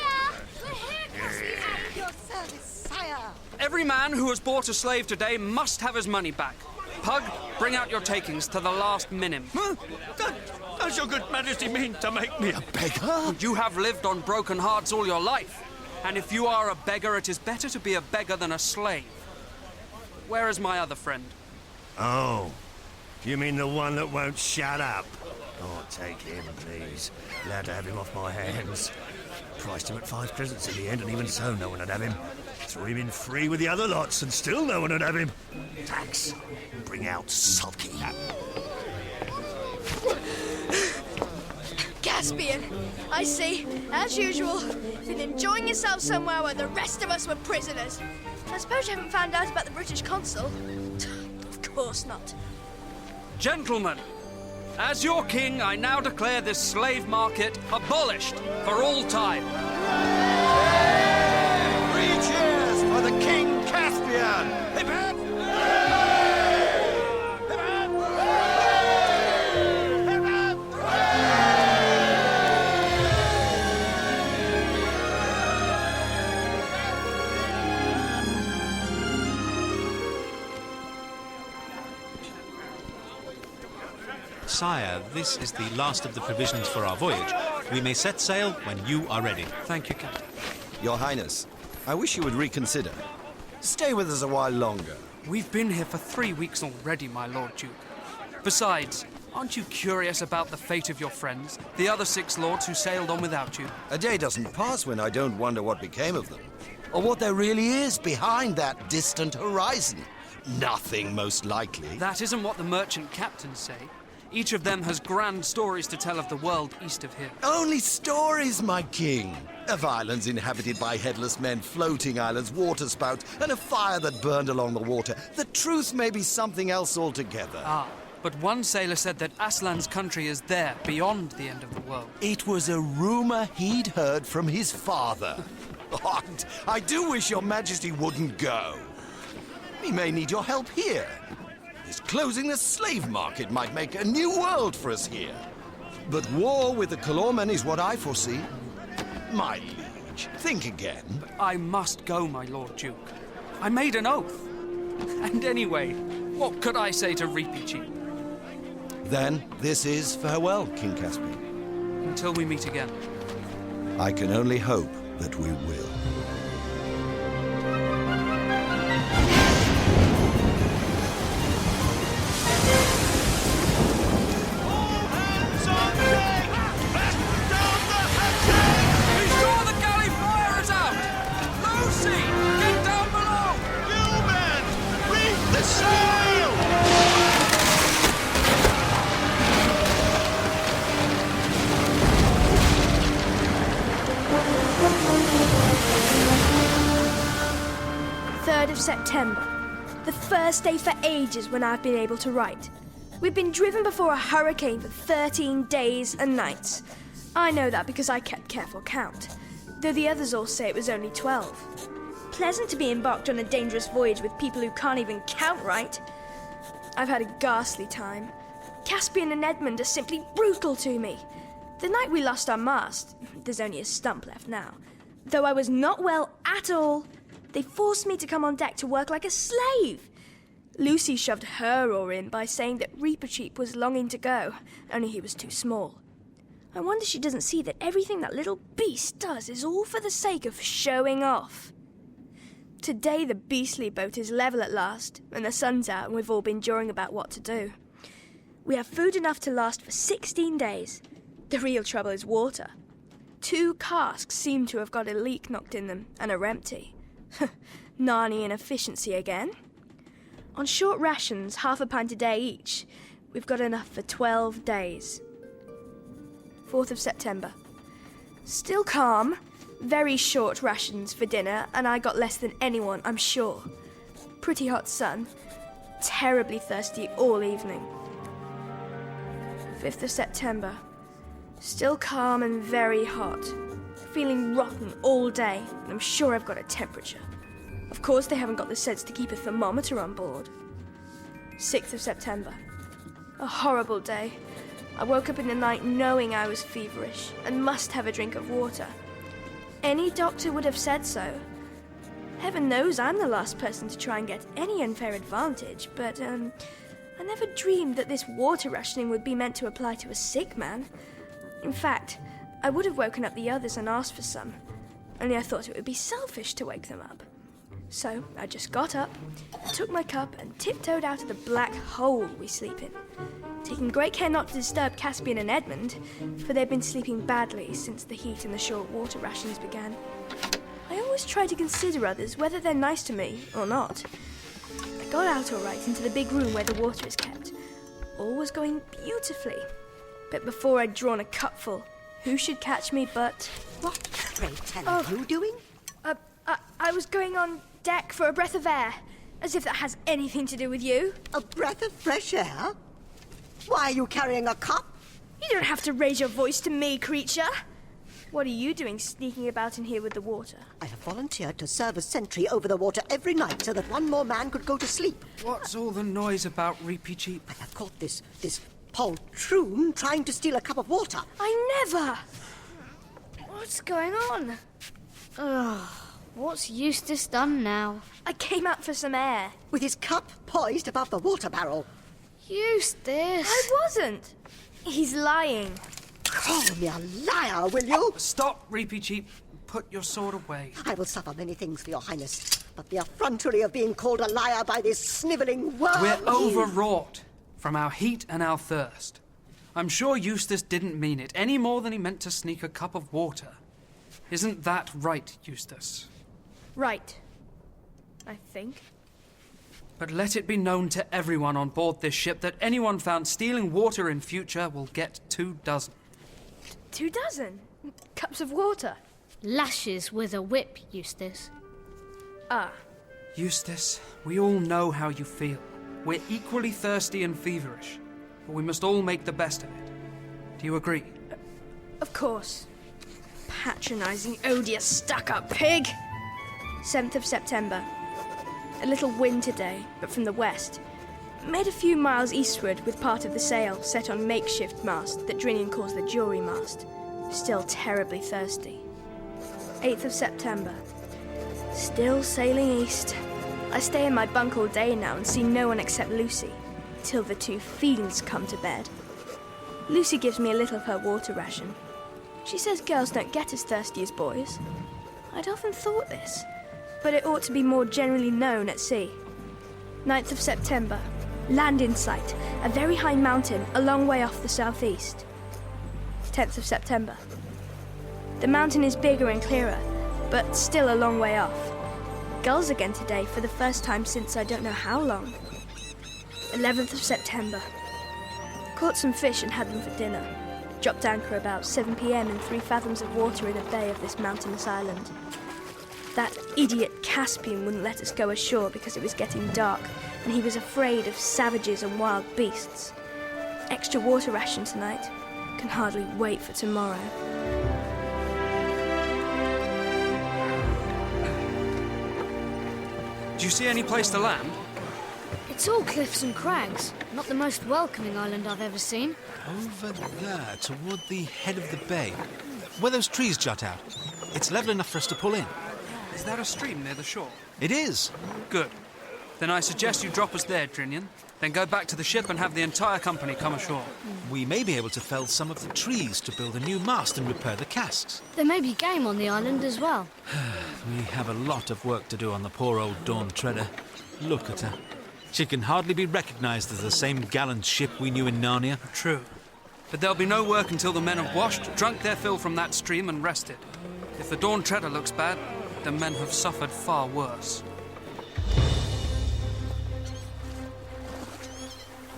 Your service, sire. Every man who has bought a slave today must have his money back. Pug, bring out your takings to the last minim. Huh? Does your good majesty mean to make me a beggar? You have lived on broken hearts all your life. And if you are a beggar, it is better to be a beggar than a slave. Where is my other friend? Oh, you mean the one that won't shut up? Oh, take him, please. Allowed to have him off my hands. Priced him at 5 presents in the end, and even so, no one would have him. Threw him in free with the other lots, and still no one would have him. Tax. Bring out Sulky. Caspian, I see, as usual, been enjoying yourself somewhere where the rest of us were prisoners. I suppose you haven't found out about the British consul? Of course not. Gentlemen, as your king, I now declare this slave market abolished for all time. 3 cheers for the King Caspian! Hip hip! Sire, this is the last of the provisions for our voyage. We may set sail when you are ready. Thank you, Captain. Your Highness, I wish you would reconsider. Stay with us a while longer. We've been here for 3 weeks already, my Lord Duke. Besides, aren't you curious about the fate of your friends, the other 6 lords who sailed on without you? A day doesn't pass when I don't wonder what became of them, or what there really is behind that distant horizon. Nothing, most likely. That isn't what the merchant captains say. Each of them has grand stories to tell of the world east of here. Only stories, my king. Of islands inhabited by headless men, floating islands, waterspouts, and a fire that burned along the water. The truth may be something else altogether. Ah, but one sailor said that Aslan's country is there, beyond the end of the world. It was a rumor he'd heard from his father. Oh, I do wish your majesty wouldn't go. We may need your help here. This closing the slave market might make a new world for us here. But war with the Kalormen is what I foresee. My liege, think again. But I must go, my Lord Duke. I made an oath. And anyway, what could I say to Reepicheep? Then this is farewell, King Caspian. Until we meet again. I can only hope that we will. 3rd of September. The first day for ages when I've been able to write. We've been driven before a hurricane for 13 days and nights. I know that because I kept careful count, though the others all say it was only 12. Pleasant to be embarked on a dangerous voyage with people who can't even count right. I've had a ghastly time. Caspian and Edmund are simply brutal to me. The night we lost our mast, there's only a stump left now, though I was not well at all, they forced me to come on deck to work like a slave. Lucy shoved her oar in by saying that Reepicheep was longing to go, only he was too small. I wonder she doesn't see that everything that little beast does is all for the sake of showing off. Today the beastly boat is level at last, and the sun's out and we've all been jawing about what to do. We have food enough to last for 16 days. The real trouble is water. 2 casks seem to have got a leak knocked in them and are empty. Narnian efficiency again. On short rations, half a pint a day each, we've got enough for 12 days. 4th of September. Still calm, very short rations for dinner, and I got less than anyone, I'm sure. Pretty hot sun, terribly thirsty all evening. 5th of September. Still calm and very hot. Feeling rotten all day, and I'm sure I've got a temperature. Of course they haven't got the sense to keep a thermometer on board. 6th of September. A horrible day. I woke up in the night knowing I was feverish and must have a drink of water. Any doctor would have said so. Heaven knows I'm the last person to try and get any unfair advantage, but I never dreamed that this water rationing would be meant to apply to a sick man. In fact, I would have woken up the others and asked for some, only I thought it would be selfish to wake them up. So I just got up, took my cup and tiptoed out of the black hole we sleep in, taking great care not to disturb Caspian and Edmund, for they've been sleeping badly since the heat and the short water rations began. I always try to consider others, whether they're nice to me or not. I got out all right into the big room where the water is kept. All was going beautifully. But before I'd drawn a cupful, who should catch me but... What, pray tell, are you doing? I was going on deck for a breath of air, as if that has anything to do with you. A breath of fresh air? Why are you carrying a cup? You don't have to raise your voice to me, creature. What are you doing sneaking about in here with the water? I have volunteered to serve as sentry over the water every night so that one more man could go to sleep. What's all the noise about, Reepicheep? I have caught this poltroon trying to steal a cup of water. I never! What's going on? Ugh. What's Eustace done now? I came out for some air. With his cup poised above the water barrel. Eustace! I wasn't. He's lying. Call me a liar, will you? Stop, Reepicheep. Put your sword away. I will suffer many things for your highness, but the effrontery of being called a liar by this snivelling worm... We're overwrought from our heat and our thirst. I'm sure Eustace didn't mean it any more than he meant to sneak a cup of water. Isn't that right, Eustace? Right. I think. But let it be known to everyone on board this ship that anyone found stealing water in future will get 24. 24 cups of water? Lashes with a whip, Eustace. Ah. Eustace, we all know how you feel. We're equally thirsty and feverish, but we must all make the best of it. Do you agree? Of course. Patronising, odious, stuck-up pig! 7th of September. A little wind today, but from the west. Made a few miles eastward with part of the sail set on makeshift mast that Drinian calls the jury mast. Still terribly thirsty. 8th of September. Still sailing east. I stay in my bunk all day now and see no one except Lucy, till the 2 fiends come to bed. Lucy gives me a little of her water ration. She says girls don't get as thirsty as boys. I'd often thought this, but it ought to be more generally known at sea. 9th of September. Land in sight, a very high mountain a long way off the southeast. 10th of September. The mountain is bigger and clearer, but still a long way off. Gulls again today for the first time since I don't know how long. 11th of September. Caught some fish and had them for dinner. Dropped anchor about 7 p.m. in 3 fathoms of water in a bay of this mountainous island. That idiot Caspian wouldn't let us go ashore because it was getting dark, and he was afraid of savages and wild beasts. Extra water ration tonight. Can hardly wait for tomorrow. Do you see any place to land? It's all cliffs and crags. Not the most welcoming island I've ever seen. Over there, toward the head of the bay, where those trees jut out. It's level enough for us to pull in. Is there a stream near the shore? It is. Good. Then I suggest you drop us there, Drinian. Then go back to the ship and have the entire company come ashore. We may be able to fell some of the trees to build a new mast and repair the casks. There may be game on the island as well. We have a lot of work to do on the poor old Dawn Treader. Look at her. She can hardly be recognised as the same gallant ship we knew in Narnia. True. But there'll be no work until the men have washed, drunk their fill from that stream and rested. If the Dawn Treader looks bad, the men have suffered far worse.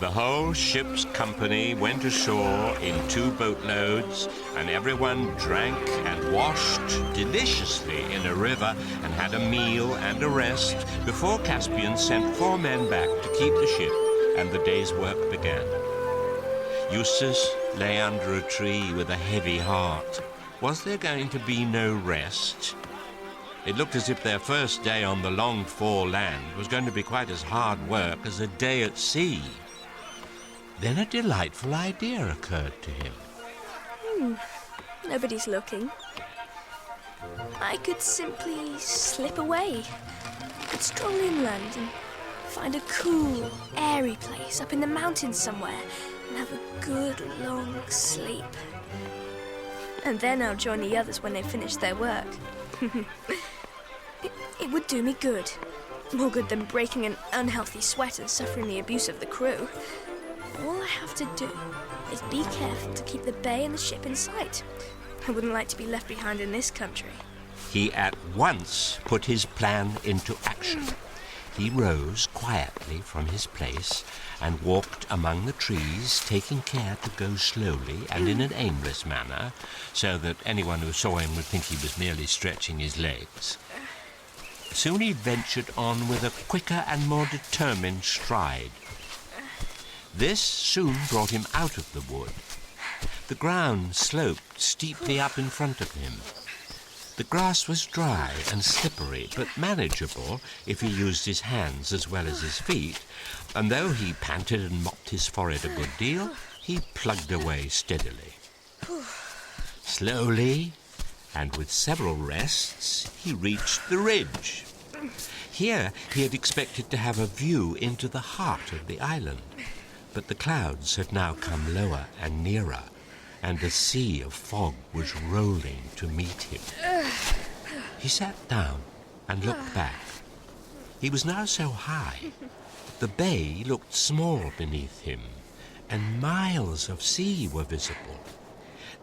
The whole ship's company went ashore in 2 boatloads, and everyone drank and washed deliciously in a river and had a meal and a rest before Caspian sent 4 men back to keep the ship, and the day's work began. Eustace lay under a tree with a heavy heart. Was there going to be no rest? It looked as if their first day on the longed-for land was going to be quite as hard work as a day at sea. Then a delightful idea occurred to him. Nobody's looking. I could simply slip away. I could stroll inland and find a cool, airy place up in the mountains somewhere and have a good long sleep. And then I'll join the others when they finish their work. It would do me good. More good than breaking an unhealthy sweat and suffering the abuse of the crew. All I have to do is be careful to keep the bay and the ship in sight. I wouldn't like to be left behind in this country. He at once put his plan into action. He rose quietly from his place and walked among the trees, taking care to go slowly and in an aimless manner, so that anyone who saw him would think he was merely stretching his legs. Soon he ventured on with a quicker and more determined stride. This soon brought him out of the wood. The ground sloped steeply up in front of him. The grass was dry and slippery, but manageable if he used his hands as well as his feet, and though he panted and mopped his forehead a good deal, he plugged away steadily. Slowly, and with several rests, he reached the ridge. Here he had expected to have a view into the heart of the island, but the clouds had now come lower and nearer, and a sea of fog was rolling to meet him. He sat down and looked back. He was now so high, the bay looked small beneath him, and miles of sea were visible.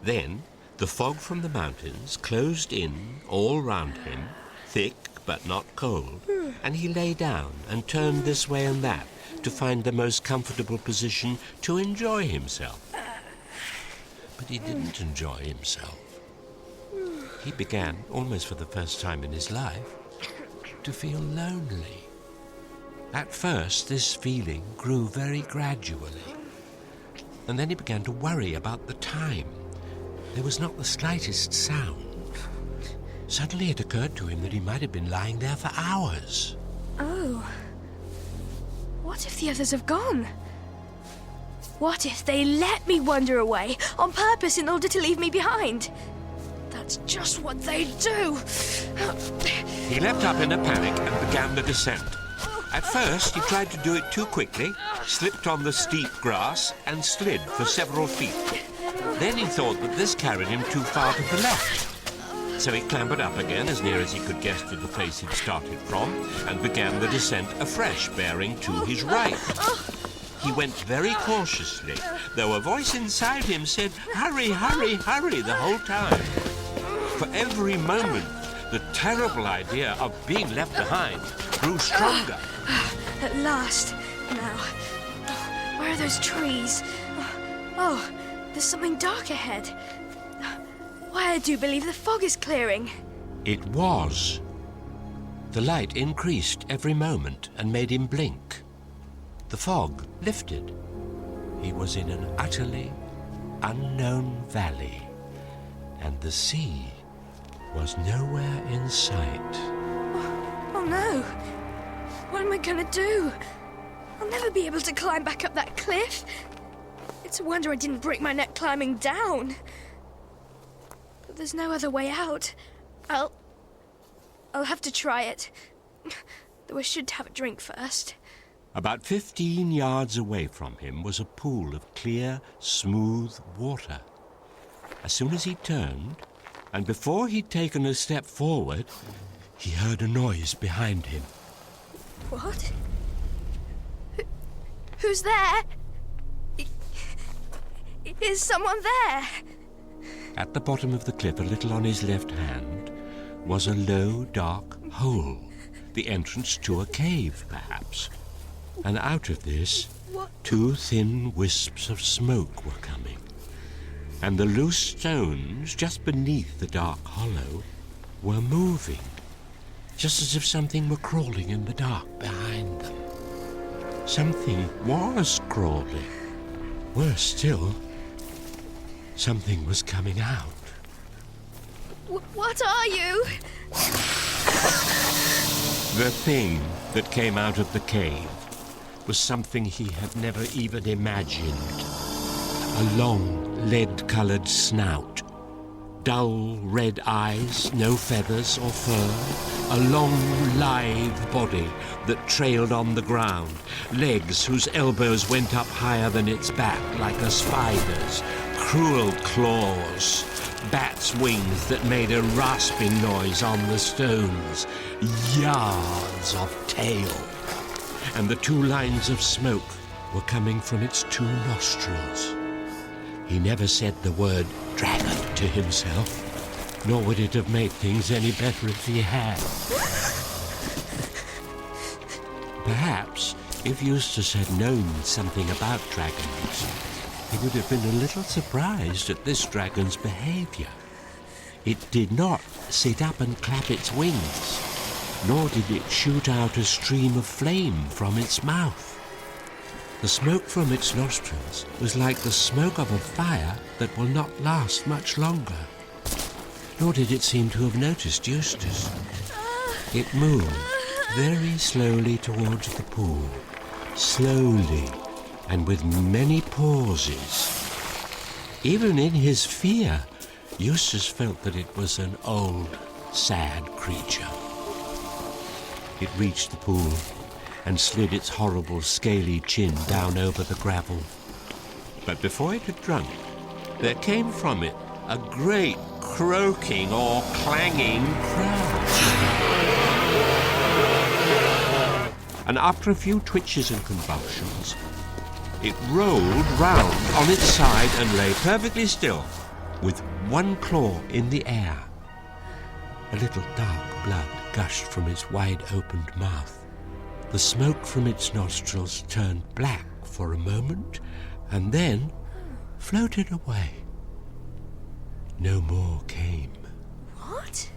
Then the fog from the mountains closed in all round him, thick but not cold, and he lay down and turned this way and that to find the most comfortable position to enjoy himself. But he didn't enjoy himself. He began, almost for the first time in his life, to feel lonely. At first, this feeling grew very gradually, and then he began to worry about the time. There was not the slightest sound. Suddenly it occurred to him that he might have been lying there for hours. Oh. What if the others have gone? What if they let me wander away on purpose in order to leave me behind? That's just what they do. He leapt up in a panic and began the descent. At first, he tried to do it too quickly, slipped on the steep grass, and slid for several feet. Then he thought that this carried him too far to the left. So he clambered up again as near as he could guess to the place he'd started from, and began the descent afresh, bearing to his right. He went very cautiously, though a voice inside him said, "Hurry, hurry, hurry," the whole time. For every moment, the terrible idea of being left behind grew stronger. At last. Now, where are those trees? Oh, there's something dark ahead. Why, I do believe the fog is clearing. It was. The light increased every moment and made him blink. The fog lifted. He was in an utterly unknown valley, and the sea was nowhere in sight. Oh no! What am I gonna do? I'll never be able to climb back up that cliff. It's a wonder I didn't break my neck climbing down. But there's no other way out. I'll have to try it. Though I should have a drink first. About 15 yards away from him was a pool of clear, smooth water. As soon as he turned, and before he'd taken a step forward, he heard a noise behind him. What? Who's there? Is someone there? At the bottom of the cliff, a little on his left hand, was a low, dark hole, the entrance to a cave, perhaps. And out of this, two thin wisps of smoke were coming. And the loose stones just beneath the dark hollow were moving, just as if something were crawling in the dark behind them. Something was crawling. Worse still, something was coming out. What are you? The thing that came out of the cave was something he had never even imagined. A long, lead-coloured snout, dull red eyes, no feathers or fur, a long, lithe body that trailed on the ground, legs whose elbows went up higher than its back like a spider's, cruel claws, bat's wings that made a rasping noise on the stones, yards of tail. And the two lines of smoke were coming from its two nostrils. He never said the word dragon to himself, nor would it have made things any better if he had. Perhaps, if Eustace had known something about dragons, he would have been a little surprised at this dragon's behavior. It did not sit up and clap its wings, nor did it shoot out a stream of flame from its mouth. The smoke from its nostrils was like the smoke of a fire that will not last much longer. Nor did it seem to have noticed Eustace. It moved very slowly towards the pool, slowly and with many pauses. Even in his fear, Eustace felt that it was an old, sad creature. It reached the pool and slid its horrible, scaly chin down over the gravel. But before it had drunk, there came from it a great croaking or clanging cry. And after a few twitches and convulsions, it rolled round on its side and lay perfectly still, with one claw in the air. A little dark blood gushed from its wide-opened mouth. The smoke from its nostrils turned black for a moment and then floated away. No more came. What?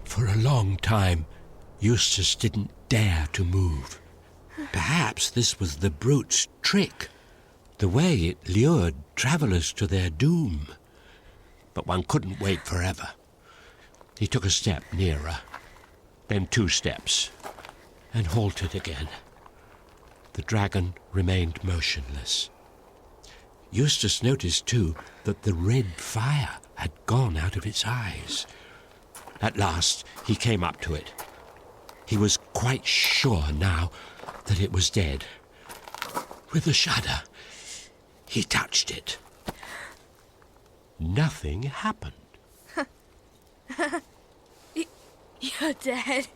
For a long time, Eustace didn't dare to move. Perhaps this was the brute's trick, the way it lured travellers to their doom. But one couldn't wait forever. He took a step nearer, then 2 steps, and halted again. The dragon remained motionless. Eustace noticed, too, that the red fire had gone out of its eyes. At last, he came up to it. He was quite sure now that it was dead. With a shudder, he touched it. Nothing happened. You're dead.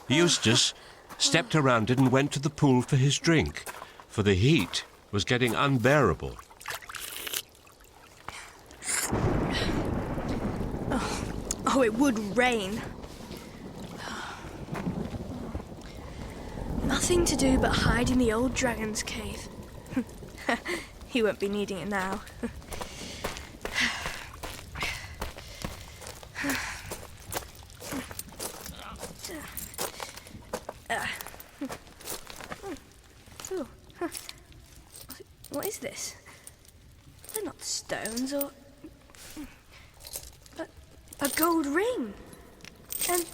Eustace stepped around it and went to the pool for his drink, for the heat was getting unbearable. Oh, it would rain. Nothing to do but hide in the old dragon's cave. He won't be needing it now. Ooh, huh. What is this? They're not stones or... A gold ring. And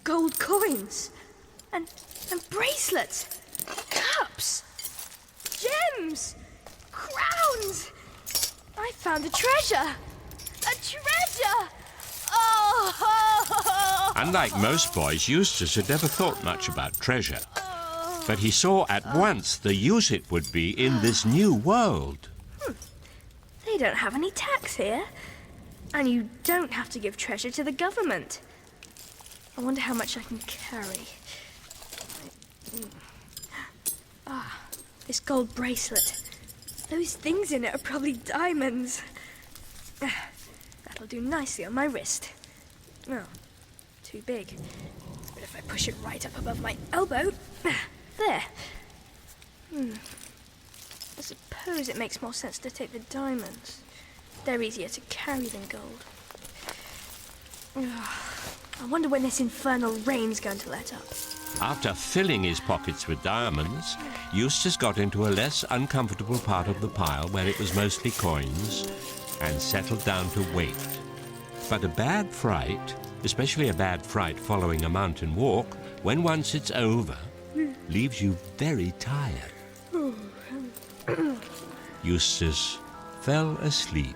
gold coins. And bracelets. Cups. Gems. Crowns. I found a treasure. A treasure! Oh! Unlike most boys, Eustace had never thought much about treasure. But he saw at once the use it would be in this new world. They don't have any tax here. And you don't have to give treasure to the government. I wonder how much I can carry. This gold bracelet. Those things in it are probably diamonds. That'll do nicely on my wrist. Oh, too big. But if I push it right up above my elbow... There. I suppose it makes more sense to take the diamonds. They're easier to carry than gold. I wonder when this infernal rain's going to let up. After filling his pockets with diamonds, Eustace got into a less uncomfortable part of the pile where it was mostly coins and settled down to wait. But a bad fright, especially a bad fright following a mountain walk, when once it's over, leaves you very tired. Eustace fell asleep.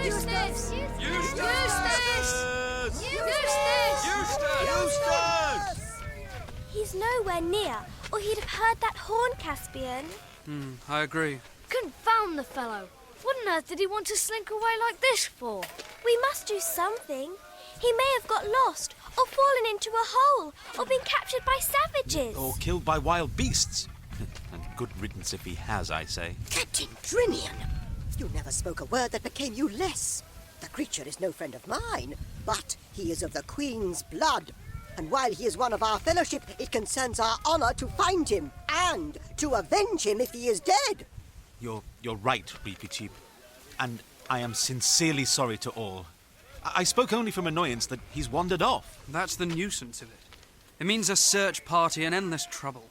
Eustace! He's nowhere near, or he'd have heard that horn, Caspian. I agree. Confound the fellow! What on earth did he want to slink away like this for? We must do something. He may have got lost, or fallen into a hole, or been captured by savages. Or killed by wild beasts. And good riddance if he has, I say. Captain Drinian! You never spoke a word that became you less. The creature is no friend of mine, but he is of the Queen's blood. And while he is one of our fellowship, it concerns our honor to find him, and to avenge him if he is dead. You're right, Reepicheep. And I am sincerely sorry to all. I spoke only from annoyance that he's wandered off. That's the nuisance of it. It means a search party and endless trouble.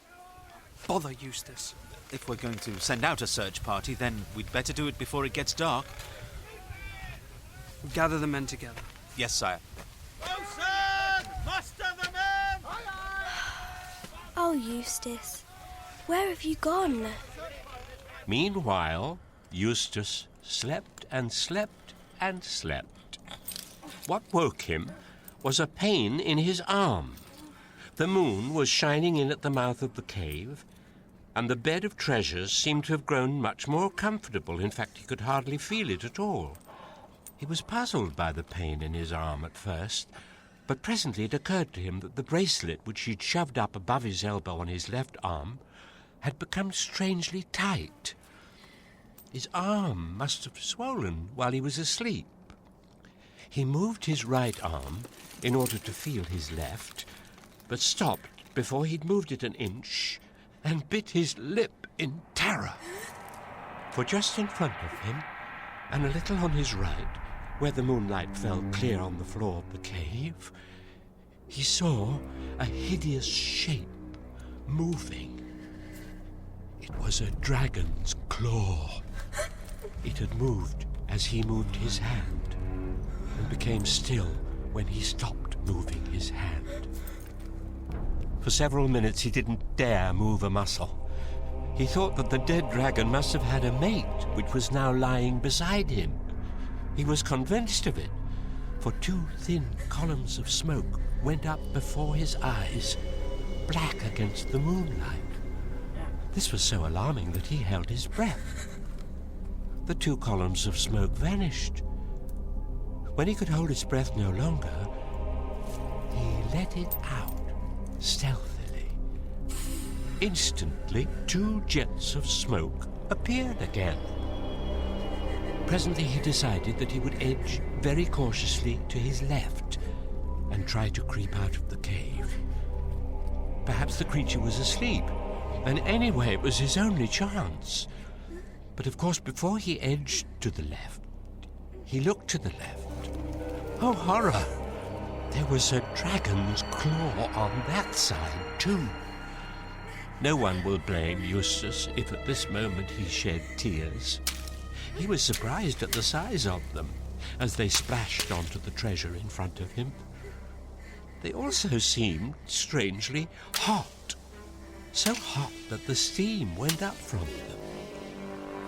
Bother Eustace. If we're going to send out a search party, then we'd better do it before it gets dark. Gather the men together. Yes, sire. Wilson! Muster the men! Oh, Eustace, where have you gone? Meanwhile, Eustace slept and slept and slept. What woke him was a pain in his arm. The moon was shining in at the mouth of the cave, and the bed of treasures seemed to have grown much more comfortable. In fact, he could hardly feel it at all. He was puzzled by the pain in his arm at first, but presently it occurred to him that the bracelet which he'd shoved up above his elbow on his left arm had become strangely tight. His arm must have swollen while he was asleep. He moved his right arm in order to feel his left, but stopped before he'd moved it an inch and bit his lip in terror. For just in front of him, and a little on his right, where the moonlight fell clear on the floor of the cave, he saw a hideous shape moving. It was a dragon's claw. It had moved as he moved his hand, and became still when he stopped moving his hand. For several minutes he didn't dare move a muscle. He thought that the dead dragon must have had a mate, which was now lying beside him. He was convinced of it, for two thin columns of smoke went up before his eyes, black against the moonlight. This was so alarming that he held his breath. The two columns of smoke vanished. When he could hold his breath no longer, he let it out stealthily. Instantly, two jets of smoke appeared again. Presently he decided that he would edge very cautiously to his left and try to creep out of the cave. Perhaps the creature was asleep, And anyway, it was his only chance. But of course, before he edged to the left, he looked to the left. Oh, horror! There was a dragon's claw on that side, too. No one will blame Eustace if at this moment he shed tears. He was surprised at the size of them as they splashed onto the treasure in front of him. They also seemed strangely hot, so hot that the steam went up from them.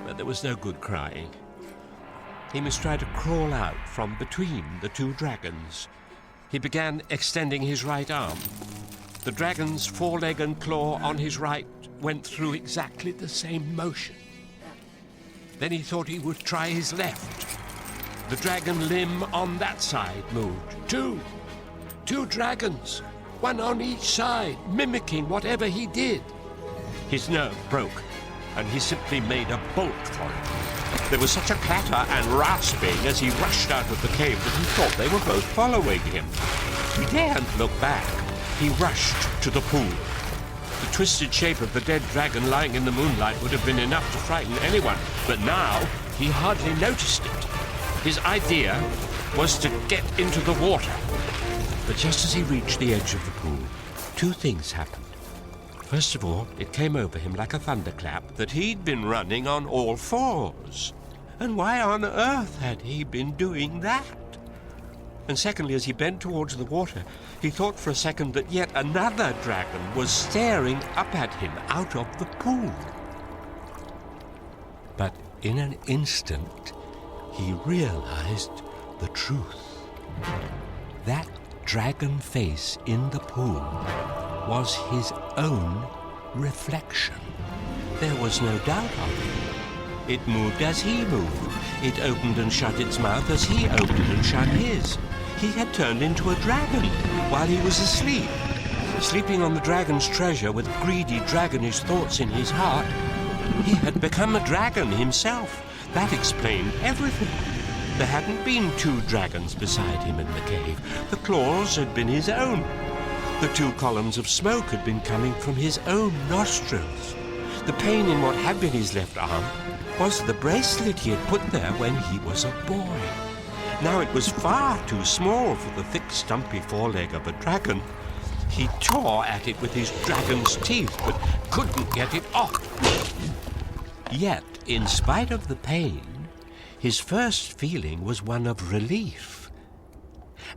But there was no good crying. He must try to crawl out from between the two dragons. He began extending his right arm. The dragon's foreleg and claw on his right went through exactly the same motion. Then he thought he would try his left. The dragon limb on that side moved. Two dragons, one on each side, mimicking whatever he did. His nerve broke, and he simply made a bolt for it. There was such a clatter and rasping as he rushed out of the cave that he thought they were both following him. He daren't look back. He rushed to the pool. The twisted shape of the dead dragon lying in the moonlight would have been enough to frighten anyone, but now he hardly noticed it. His idea was to get into the water. But just as he reached the edge of the pool, two things happened. First of all, it came over him like a thunderclap that he'd been running on all fours. And why on earth had he been doing that? And secondly, as he bent towards the water, he thought for a second that yet another dragon was staring up at him out of the pool. But in an instant, he realized the truth. That dragon face in the pool was his own reflection. There was no doubt of it. It moved as he moved. It opened and shut its mouth as he opened and shut his. He had turned into a dragon while he was asleep. Sleeping on the dragon's treasure with greedy dragonish thoughts in his heart, he had become a dragon himself. That explained everything. There hadn't been two dragons beside him in the cave. The claws had been his own. The two columns of smoke had been coming from his own nostrils. The pain in what had been his left arm was the bracelet he had put there when he was a boy. Now it was far too small for the thick, stumpy foreleg of a dragon. He tore at it with his dragon's teeth, but couldn't get it off. Yet, in spite of the pain, his first feeling was one of relief.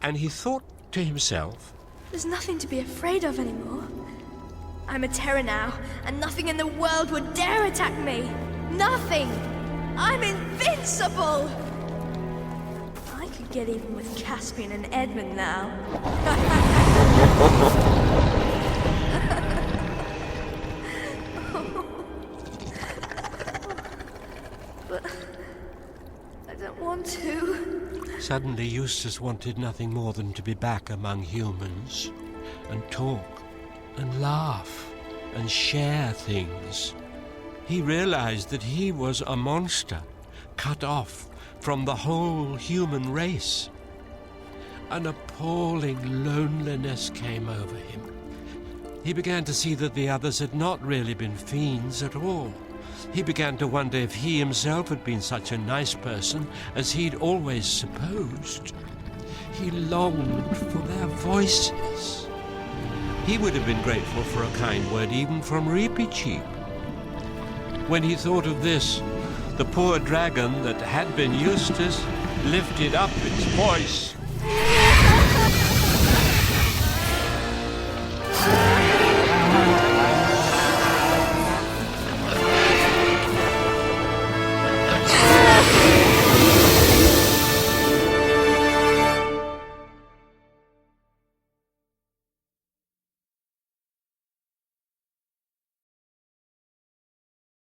And he thought to himself, "There's nothing to be afraid of anymore. I'm a terror now, and nothing in the world would dare attack me. Nothing! I'm invincible! I could get even with Caspian and Edmund now." But I don't want to. Suddenly Eustace wanted nothing more than to be back among humans and talk and laugh and share things. He realized that he was a monster, cut off from the whole human race. An appalling loneliness came over him. He began to see that the others had not really been fiends at all. He began to wonder if he himself had been such a nice person as he'd always supposed. He longed for their voices. He would have been grateful for a kind word even from Reepicheep. When he thought of this, the poor dragon that had been Eustace lifted up its voice